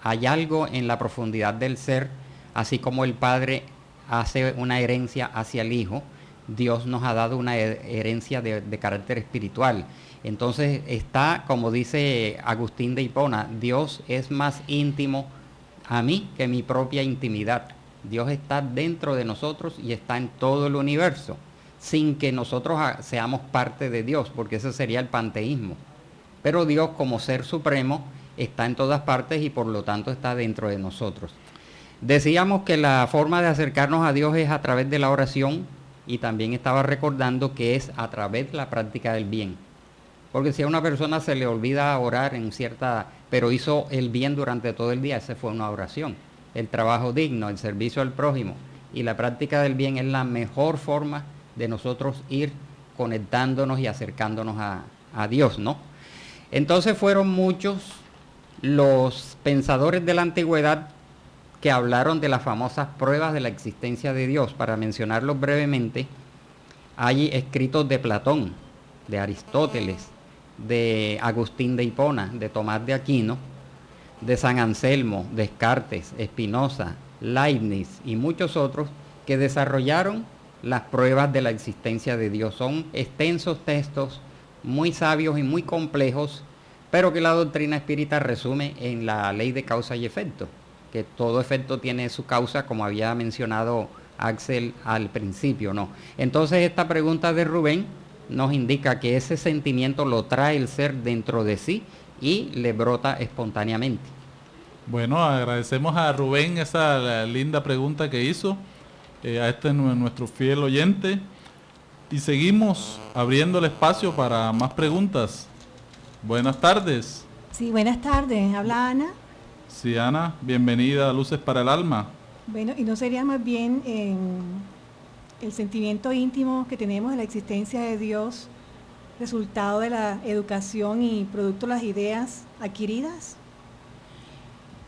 hay algo en la profundidad del ser, así como el Padre hace una herencia hacia el Hijo, Dios nos ha dado una herencia de carácter espiritual. Entonces está, como dice Agustín de Hipona, Dios es más íntimo a mí que mi propia intimidad. Dios está dentro de nosotros y está en todo el universo, sin que nosotros seamos parte de Dios, porque eso sería el panteísmo. Pero Dios, como ser supremo, está en todas partes y por lo tanto está dentro de nosotros. Decíamos que la forma de acercarnos a Dios es a través de la oración, y también estaba recordando que es a través de la práctica del bien. Porque si a una persona se le olvida orar pero hizo el bien durante todo el día, esa fue una oración. El trabajo digno, el servicio al prójimo y la práctica del bien es la mejor forma de nosotros ir conectándonos y acercándonos a Dios, ¿no? Entonces fueron muchos los pensadores de la antigüedad que hablaron de las famosas pruebas de la existencia de Dios. Para mencionarlos brevemente, hay escritos de Platón, de Aristóteles, de Agustín de Hipona, de Tomás de Aquino, de San Anselmo, Descartes, Spinoza, Leibniz y muchos otros que desarrollaron las pruebas de la existencia de Dios. Son extensos textos, muy sabios y muy complejos, pero que la doctrina espírita resume en la ley de causa y efecto, que todo efecto tiene su causa, como había mencionado Axel al principio, ¿no? Entonces esta pregunta de Rubén nos indica que ese sentimiento lo trae el ser dentro de sí y le brota espontáneamente. Bueno, agradecemos a Rubén esa linda pregunta que hizo, a nuestro fiel oyente, y seguimos abriendo el espacio para más preguntas. Buenas tardes. Sí, buenas tardes. Habla Ana. Sí, Ana, bienvenida a Luces para el Alma. Bueno, ¿y no sería más bien el sentimiento íntimo que tenemos de la existencia de Dios, resultado de la educación y producto de las ideas adquiridas?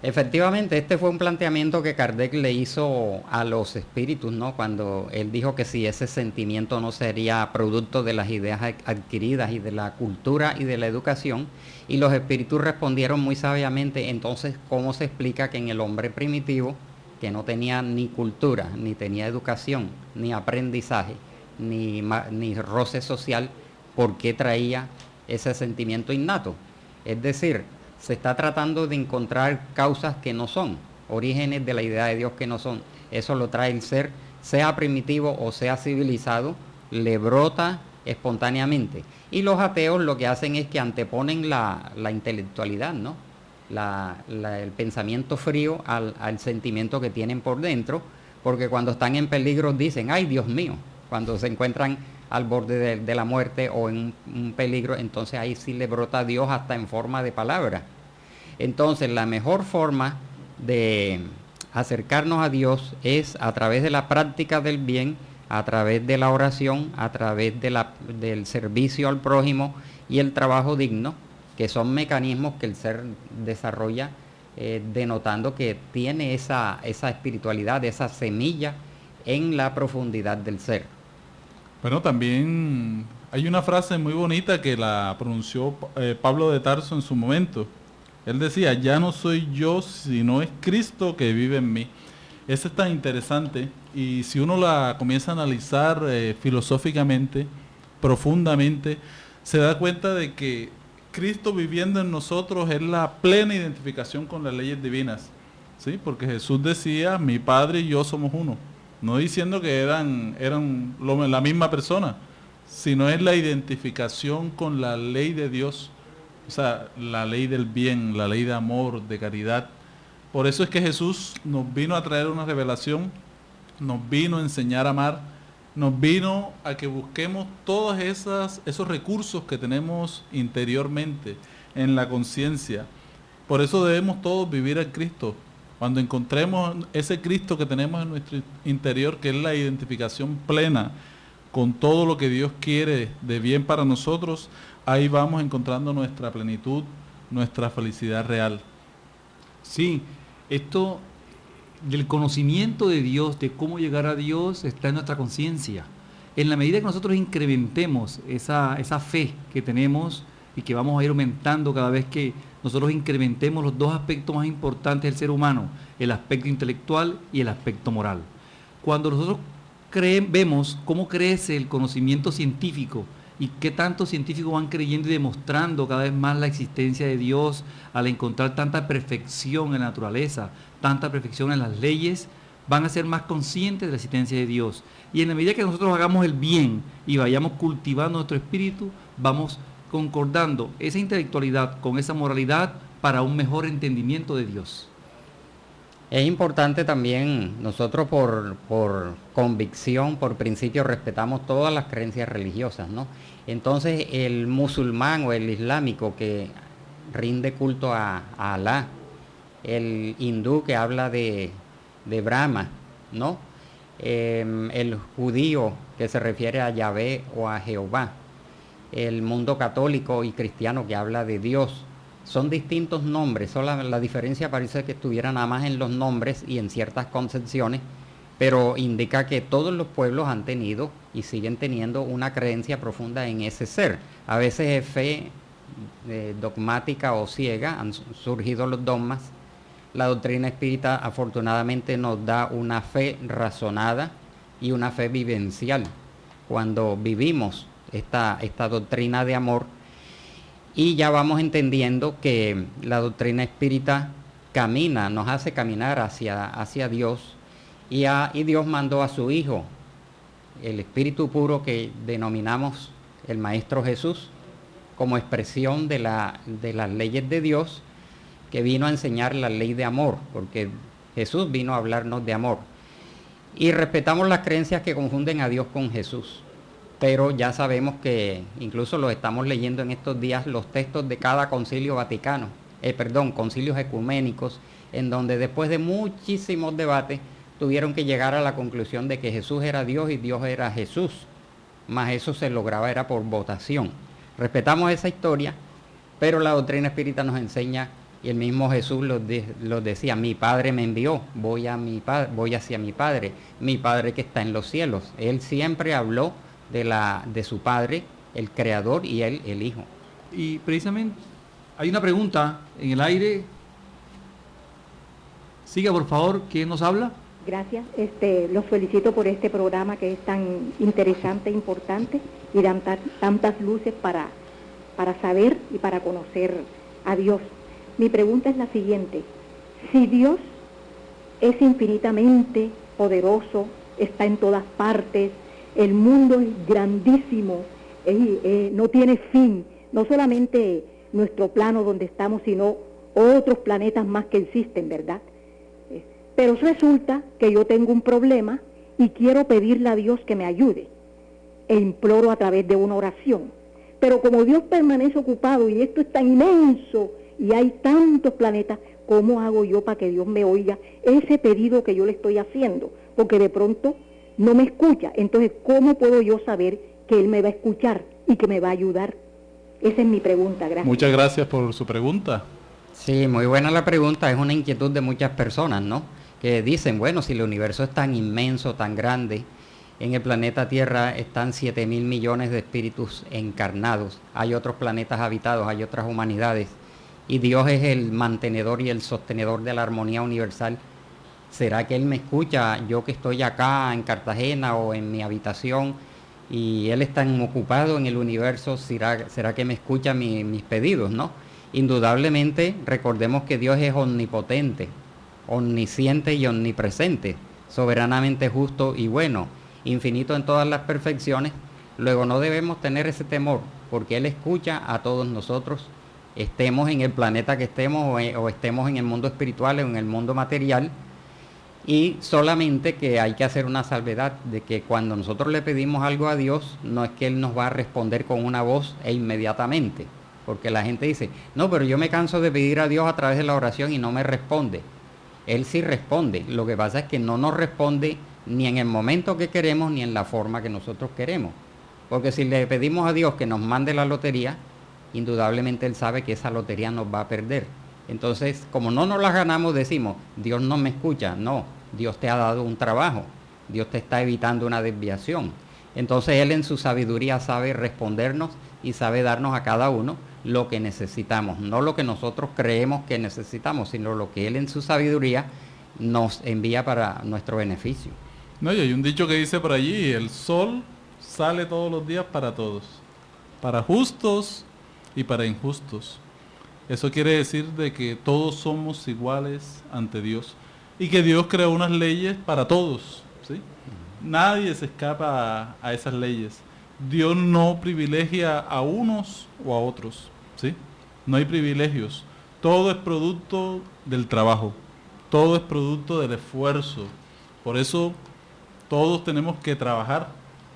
Efectivamente, este fue un planteamiento que Kardec le hizo a los espíritus, ¿no? Cuando él dijo que si ese sentimiento no sería producto de las ideas adquiridas y de la cultura y de la educación, y los espíritus respondieron muy sabiamente. Entonces, ¿cómo se explica que en el hombre primitivo, que no tenía ni cultura, ni tenía educación, ni aprendizaje, ni roce social, por qué traía ese sentimiento innato? Es decir, se está tratando de encontrar causas que no son, orígenes de la idea de Dios que no son. Eso lo trae el ser, sea primitivo o sea civilizado, le brota espontáneamente. Y los ateos lo que hacen es que anteponen la intelectualidad, ¿no? el pensamiento frío al sentimiento que tienen por dentro, porque cuando están en peligro dicen, ay Dios mío, cuando se encuentran al borde de la muerte o en un peligro, entonces ahí sí le brota a Dios hasta en forma de palabra. Entonces la mejor forma de acercarnos a Dios es a través de la práctica del bien, a través de la oración, a través del servicio al prójimo y el trabajo digno, que son mecanismos que el ser desarrolla, denotando que tiene esa espiritualidad, esa semilla en la profundidad del ser. Bueno, también hay una frase muy bonita que la pronunció Pablo de Tarso en su momento. Él decía, ya no soy yo, sino es Cristo que vive en mí. Esa es tan interesante, y si uno la comienza a analizar filosóficamente, profundamente, se da cuenta de que Cristo viviendo en nosotros es la plena identificación con las leyes divinas, ¿sí? Porque Jesús decía, mi Padre y yo somos uno, no diciendo que eran la misma persona, sino es la identificación con la ley de Dios, o sea, la ley del bien, la ley de amor, de caridad. Por eso es que Jesús nos vino a traer una revelación, nos vino a enseñar a amar, nos vino a que busquemos todos esos recursos que tenemos interiormente, en la conciencia. Por eso debemos todos vivir al Cristo. Cuando encontremos ese Cristo que tenemos en nuestro interior, que es la identificación plena con todo lo que Dios quiere de bien para nosotros, ahí vamos encontrando nuestra plenitud, nuestra felicidad real. Sí, esto del conocimiento de Dios, de cómo llegar a Dios, está en nuestra conciencia. En la medida que nosotros incrementemos esa fe que tenemos y que vamos a ir aumentando cada vez que nosotros incrementemos los dos aspectos más importantes del ser humano, el aspecto intelectual y el aspecto moral. Cuando nosotros vemos cómo crece el conocimiento científico y qué tantos científicos van creyendo y demostrando cada vez más la existencia de Dios al encontrar tanta perfección en la naturaleza, tanta perfección en las leyes, van a ser más conscientes de la existencia de Dios. Y en la medida que nosotros hagamos el bien y vayamos cultivando nuestro espíritu, vamos concordando esa intelectualidad con esa moralidad para un mejor entendimiento de Dios. Es importante también, nosotros por convicción, por principio, respetamos todas las creencias religiosas, ¿no? Entonces el musulmán o el islámico que rinde culto a Alá, el hindú que habla de Brahma, ¿no? El judío que se refiere a Yahvé o a Jehová, el mundo católico y cristiano que habla de Dios. Son distintos nombres, solo la diferencia parece que estuviera nada más en los nombres y en ciertas concepciones, pero indica que todos los pueblos han tenido y siguen teniendo una creencia profunda en ese ser. A veces es fe dogmática o ciega, han surgido los dogmas. La doctrina espírita afortunadamente nos da una fe razonada y una fe vivencial cuando vivimos esta doctrina de amor. Y ya vamos entendiendo que la doctrina espírita nos hace caminar hacia Dios, y Dios mandó a su Hijo, el Espíritu puro que denominamos el Maestro Jesús, como expresión de las leyes de Dios, que vino a enseñar la ley de amor, porque Jesús vino a hablarnos de amor. Y respetamos las creencias que confunden a Dios con Jesús. Pero ya sabemos que incluso lo estamos leyendo en estos días, los textos de cada concilio concilios ecuménicos, en donde después de muchísimos debates tuvieron que llegar a la conclusión de que Jesús era Dios y Dios era Jesús, más eso se lograba era por votación. Respetamos esa historia, pero la doctrina espírita nos enseña, y el mismo Jesús lo decía, mi Padre me envió, voy hacia mi Padre que está en los cielos. Él siempre habló de su Padre, el Creador, y él, el Hijo. Y precisamente hay una pregunta en el aire. Siga, por favor, ¿quién nos habla? Gracias, los felicito por este programa que es tan interesante, importante, y dan tantas luces para saber y para conocer a Dios. Mi pregunta es la siguiente: si Dios es infinitamente poderoso, está en todas partes, el mundo es grandísimo, no tiene fin, no solamente nuestro plano donde estamos, sino otros planetas más que existen, ¿verdad? Pero resulta que yo tengo un problema y quiero pedirle a Dios que me ayude. E imploro a través de una oración. Pero como Dios permanece ocupado y esto es tan inmenso y hay tantos planetas, ¿cómo hago yo para que Dios me oiga ese pedido que yo le estoy haciendo? Porque de pronto no me escucha. Entonces, ¿cómo puedo yo saber que Él me va a escuchar y que me va a ayudar? Esa es mi pregunta, gracias. Muchas gracias por su pregunta. Sí, muy buena la pregunta, es una inquietud de muchas personas, ¿no? Que dicen, bueno, si el universo es tan inmenso, tan grande, en el planeta Tierra están 7.000 millones de espíritus encarnados, hay otros planetas habitados, hay otras humanidades, y Dios es el mantenedor y el sostenedor de la armonía universal. ¿Será que Él me escucha, yo que estoy acá en Cartagena o en mi habitación, y Él es tan ocupado en el universo, será que me escucha mis pedidos, ¿no? Indudablemente, recordemos que Dios es omnipotente, omnisciente y omnipresente, soberanamente justo y bueno, infinito en todas las perfecciones. Luego no debemos tener ese temor, porque Él escucha a todos nosotros, estemos en el planeta que estemos o estemos en el mundo espiritual o en el mundo material. Y solamente que hay que hacer una salvedad de que cuando nosotros le pedimos algo a Dios, no es que Él nos va a responder con una voz e inmediatamente, porque la gente dice, no, pero yo me canso de pedir a Dios a través de la oración y no me responde. Él sí responde, lo que pasa es que no nos responde ni en el momento que queremos ni en la forma que nosotros queremos, porque si le pedimos a Dios que nos mande la lotería, indudablemente Él sabe que esa lotería nos va a perder. Entonces, como no nos las ganamos, decimos, Dios no me escucha. No, Dios te ha dado un trabajo, Dios te está evitando una desviación. Entonces Él en su sabiduría sabe respondernos y sabe darnos a cada uno lo que necesitamos, no lo que nosotros creemos que necesitamos, sino lo que Él en su sabiduría nos envía para nuestro beneficio. No, y hay un dicho que dice por allí, el sol sale todos los días para todos, para justos y para injustos. Eso quiere decir de que todos somos iguales ante Dios y que Dios creó unas leyes para todos, ¿sí? Nadie se escapa a esas leyes. Dios no privilegia a unos o a otros, ¿sí? No hay privilegios. Todo es producto del trabajo, todo es producto del esfuerzo. Por eso todos tenemos que trabajar,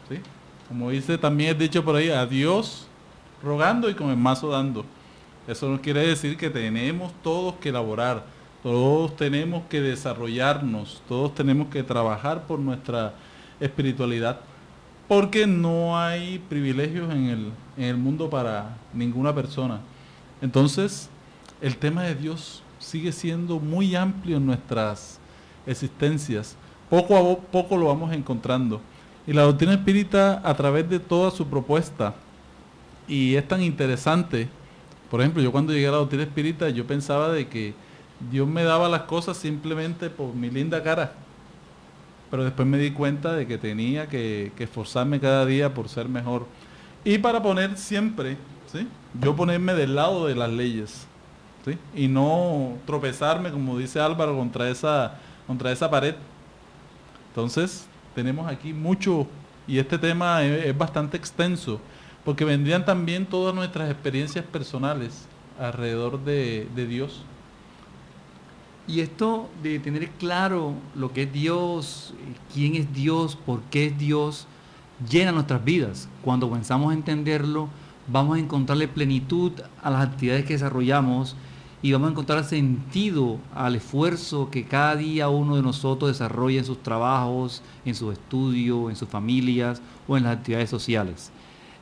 ¿sí? Como dice también el dicho por ahí, a Dios rogando y con el mazo dando. Eso no quiere decir que tenemos todos que elaborar, todos tenemos que desarrollarnos, todos tenemos que trabajar por nuestra espiritualidad, porque no hay privilegios en el mundo para ninguna persona. Entonces, el tema de Dios sigue siendo muy amplio en nuestras existencias. Poco a poco lo vamos encontrando. Y la doctrina espírita, a través de toda su propuesta, y es tan interesante. Por ejemplo, yo cuando llegué a la doctrina espírita, yo pensaba de que Dios me daba las cosas simplemente por mi linda cara. Pero después me di cuenta de que tenía que esforzarme cada día por ser mejor. Y para poner siempre, ¿sí? Yo ponerme del lado de las leyes, ¿sí? Y no tropezarme, como dice Álvaro, contra esa pared. Entonces, tenemos aquí mucho, y este tema es bastante extenso, porque vendrían también todas nuestras experiencias personales alrededor de Dios. Y esto de tener claro lo que es Dios, quién es Dios, por qué es Dios, llena nuestras vidas. Cuando comenzamos a entenderlo, vamos a encontrarle plenitud a las actividades que desarrollamos y vamos a encontrar sentido al esfuerzo que cada día uno de nosotros desarrolla en sus trabajos, en sus estudios, en sus familias o en las actividades sociales.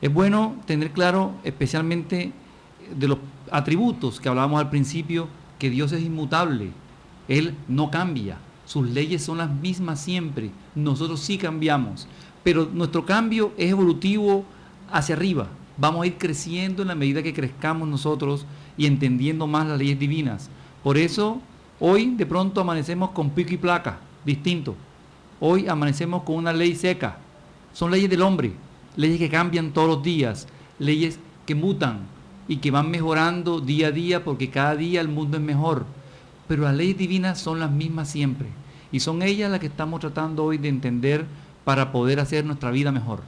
Es bueno tener claro, especialmente de los atributos que hablábamos al principio, que Dios es inmutable, Él no cambia, sus leyes son las mismas siempre, nosotros sí cambiamos, pero nuestro cambio es evolutivo hacia arriba, vamos a ir creciendo en la medida que crezcamos nosotros y entendiendo más las leyes divinas. Por eso, hoy de pronto amanecemos con pico y placa, distinto, hoy amanecemos con una ley seca, son leyes del hombre, leyes que cambian todos los días, leyes que mutan y que van mejorando día a día porque cada día el mundo es mejor. Pero las leyes divinas son las mismas siempre y son ellas las que estamos tratando hoy de entender para poder hacer nuestra vida mejor.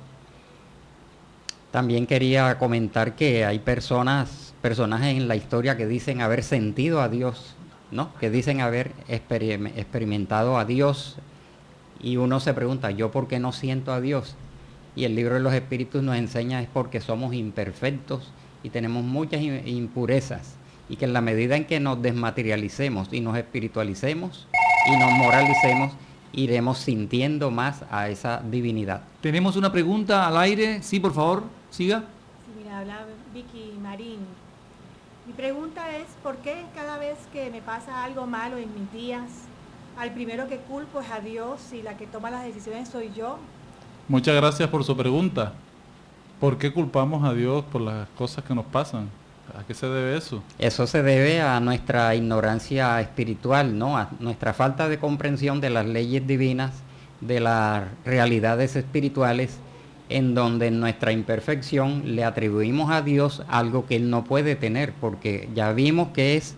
También quería comentar que hay personas personajes en la historia que dicen haber sentido a Dios, ¿no? Que dicen haber experimentado a Dios, y uno se pregunta, ¿yo por qué no siento a Dios? Y el libro de los Espíritus nos enseña es porque somos imperfectos y tenemos muchas impurezas, y que en la medida en que nos desmaterialicemos y nos espiritualicemos y nos moralicemos, iremos sintiendo más a esa divinidad. Tenemos una pregunta al aire. Sí, por favor, siga. Sí, mira, habla Vicky Marín. Mi pregunta es, ¿por qué cada vez que me pasa algo malo en mis días, al primero que culpo es a Dios y la que toma las decisiones soy yo? Muchas gracias por su pregunta. ¿Por qué culpamos a Dios por las cosas que nos pasan? ¿A qué se debe eso? Eso se debe a nuestra ignorancia espiritual, ¿no? A nuestra falta de comprensión de las leyes divinas, de las realidades espirituales, en donde en nuestra imperfección le atribuimos a Dios algo que Él no puede tener, porque ya vimos que es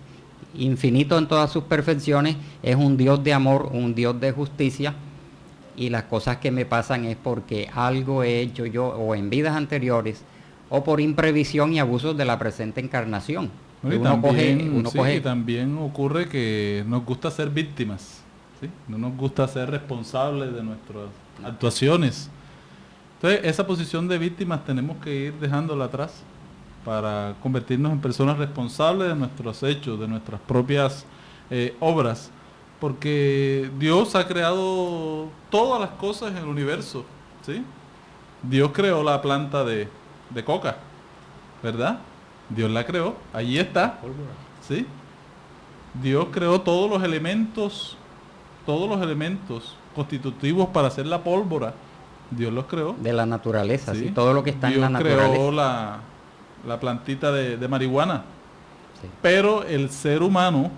infinito en todas sus perfecciones, es un Dios de amor, un Dios de justicia, y las cosas que me pasan es porque algo he hecho yo o en vidas anteriores, o por imprevisión y abusos de la presente encarnación. Y también ocurre que nos gusta ser víctimas, ¿sí? No nos gusta ser responsables de nuestras actuaciones. Entonces, esa posición de víctimas tenemos que ir dejándola atrás para convertirnos en personas responsables de nuestros hechos, de nuestras propias obras, porque Dios ha creado todas las cosas en el universo, ¿sí? Dios creó la planta de coca, ¿verdad? Dios la creó, allí está, ¿sí? Dios creó todos los elementos constitutivos para hacer la pólvora. Dios los creó. De la naturaleza, ¿sí? Sí, todo lo que está Dios en la naturaleza. creó la plantita de marihuana. Sí. Pero el ser humano,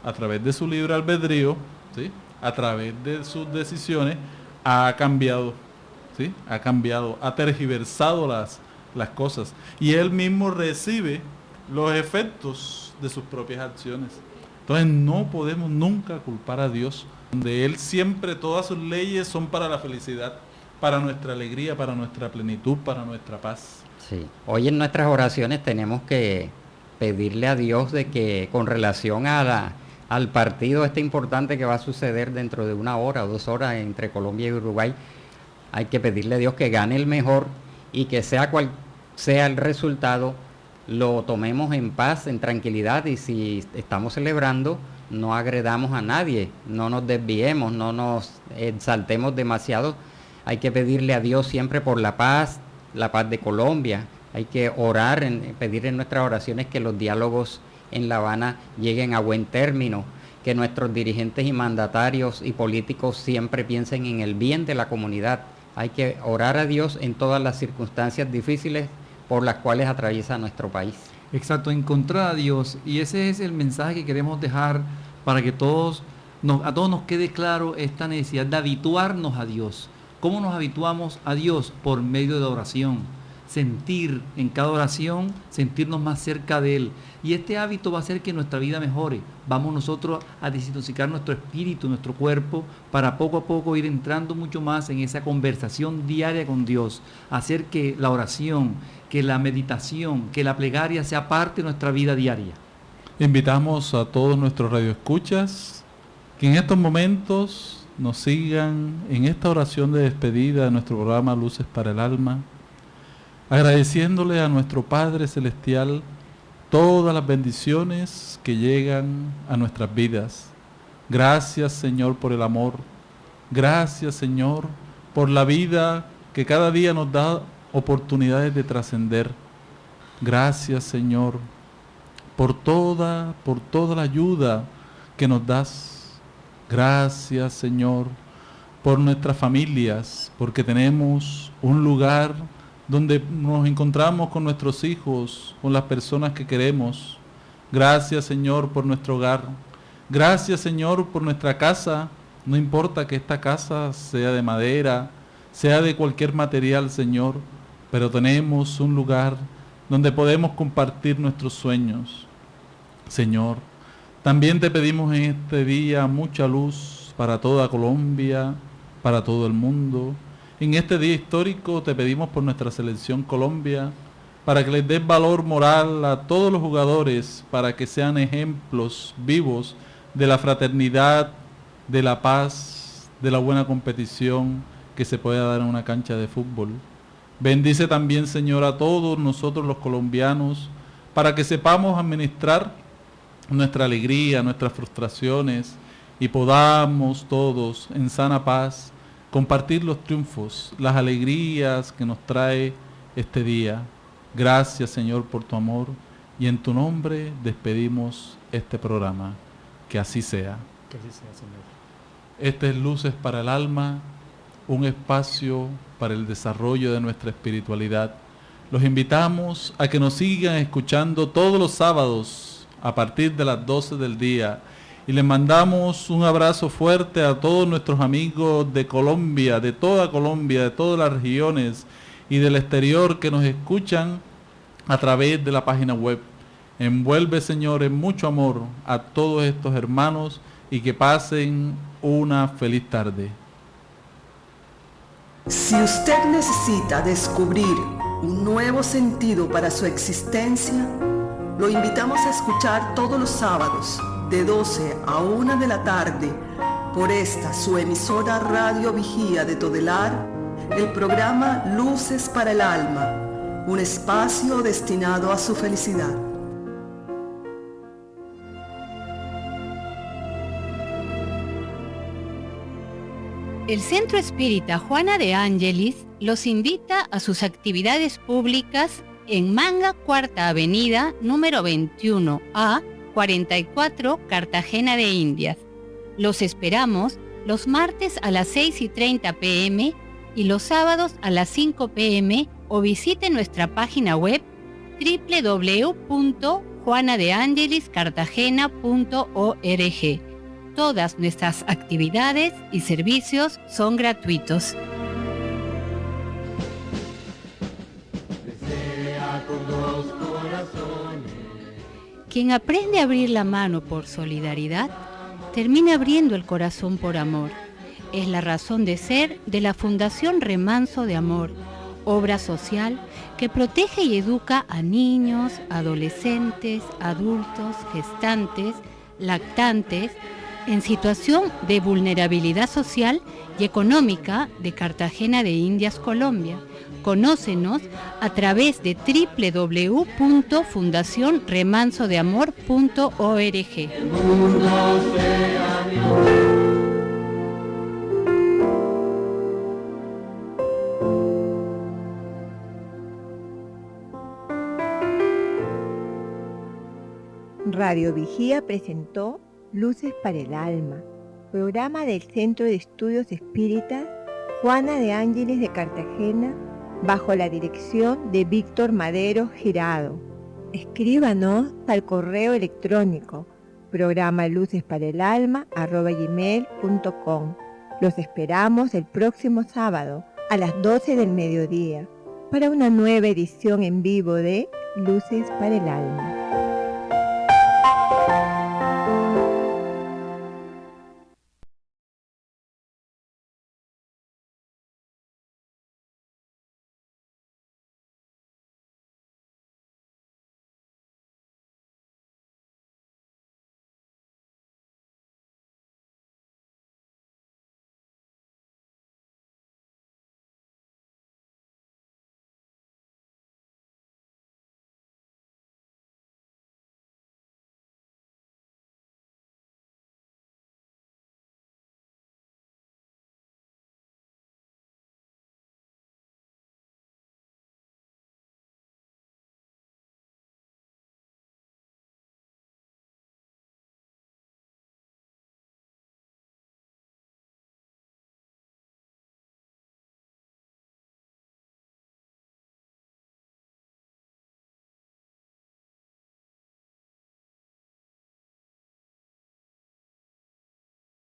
a través de su libre albedrío, ¿sí? A través de sus decisiones, ha cambiado, ¿sí? Ha tergiversado las cosas. Y él mismo recibe los efectos de sus propias acciones. Entonces no podemos nunca culpar a Dios. De Él siempre todas sus leyes son para la felicidad, para nuestra alegría, para nuestra plenitud, para nuestra paz. Sí. Hoy en nuestras oraciones tenemos que pedirle a Dios de que con relación al partido importante que va a suceder dentro de 1 hora o 2 horas entre Colombia y Uruguay, hay que pedirle a Dios que gane el mejor y que sea cual sea el resultado, lo tomemos en paz, en tranquilidad, y si estamos celebrando, no agredamos a nadie, no nos desviemos, no nos exaltemos demasiado. Hay que pedirle a Dios siempre por la paz de Colombia. Hay que orar, pedir en nuestras oraciones que los diálogos en La Habana lleguen a buen término, que nuestros dirigentes y mandatarios y políticos siempre piensen en el bien de la comunidad. Hay que orar a Dios en todas las circunstancias difíciles por las cuales atraviesa nuestro país. Exacto, encontrar a Dios, y ese es el mensaje que queremos dejar para que a todos nos quede claro esta necesidad de habituarnos a Dios. ¿Cómo nos habituamos a Dios? Por medio de la oración. Sentir en cada oración, sentirnos más cerca de Él. Y este hábito va a hacer que nuestra vida mejore. Vamos nosotros a desintoxicar nuestro espíritu, nuestro cuerpo, para poco a poco ir entrando mucho más en esa conversación diaria con Dios. Hacer que la oración, que la meditación, que la plegaria sea parte de nuestra vida diaria. Invitamos a todos nuestros radioescuchas que en estos momentos nos sigan en esta oración de despedida de nuestro programa Luces para el Alma, agradeciéndole a nuestro Padre Celestial todas las bendiciones que llegan a nuestras vidas. Gracias, Señor, por el amor. Gracias, Señor, por la vida que cada día nos da oportunidades de trascender. Gracias, Señor, por toda la ayuda que nos das. Gracias, Señor, por nuestras familias, porque tenemos un lugar donde nos encontramos con nuestros hijos, con las personas que queremos. Gracias, Señor, por nuestro hogar. Gracias, Señor, por nuestra casa. No importa que esta casa sea de madera, sea de cualquier material, Señor, pero tenemos un lugar donde podemos compartir nuestros sueños. Señor, también te pedimos en este día mucha luz para toda Colombia, para todo el mundo. En este día histórico te pedimos por nuestra selección Colombia, para que les des valor moral a todos los jugadores, para que sean ejemplos vivos de la fraternidad, de la paz, de la buena competición que se puede dar en una cancha de fútbol. Bendice también, Señor, a todos nosotros los colombianos, para que sepamos administrar nuestra alegría, nuestras frustraciones, y podamos todos en sana paz compartir los triunfos, las alegrías que nos trae este día. Gracias, Señor, por tu amor, y en tu nombre despedimos este programa. Que así sea. Que así sea, Señor. Este es Luces para el Alma, un espacio para el desarrollo de nuestra espiritualidad. Los invitamos a que nos sigan escuchando todos los sábados a partir de las 12 del día. Y les mandamos un abrazo fuerte a todos nuestros amigos de Colombia, de todas las regiones y del exterior que nos escuchan a través de la página web. Envuelve, Señor, en mucho amor a todos estos hermanos y que pasen una feliz tarde. Si usted necesita descubrir un nuevo sentido para su existencia, lo invitamos a escuchar todos los sábados de 12 a 1 de la tarde por esta su emisora Radio Vigía de Todelar, el programa Luces para el Alma, un espacio destinado a su felicidad. El Centro Espírita Juana de Ángelis los invita a sus actividades públicas en Manga, Cuarta Avenida, número 21A, 44, Cartagena de Indias. Los esperamos los martes a las 6:30 p.m. y los sábados a las 5 p.m. o visite nuestra página web www.juanadeangeliscartagena.org. Todas nuestras actividades y servicios son gratuitos. Quien aprende a abrir la mano por solidaridad, termina abriendo el corazón por amor. Es la razón de ser de la Fundación Remanso de Amor, obra social que protege y educa a niños, adolescentes, adultos, gestantes, lactantes, en situación de vulnerabilidad social y económica de Cartagena de Indias, Colombia. Conócenos a través de www.fundacionremansodeamor.org. Radio Vigía presentó Luces para el Alma, programa del Centro de Estudios Espíritas Juana de Ángelis de Cartagena, bajo la dirección de Víctor Madero Girado. Escríbanos al correo electrónico programalucesparaalalma@gmail.com. Los esperamos el próximo sábado a las 12 del mediodía para una nueva edición en vivo de Luces para el Alma.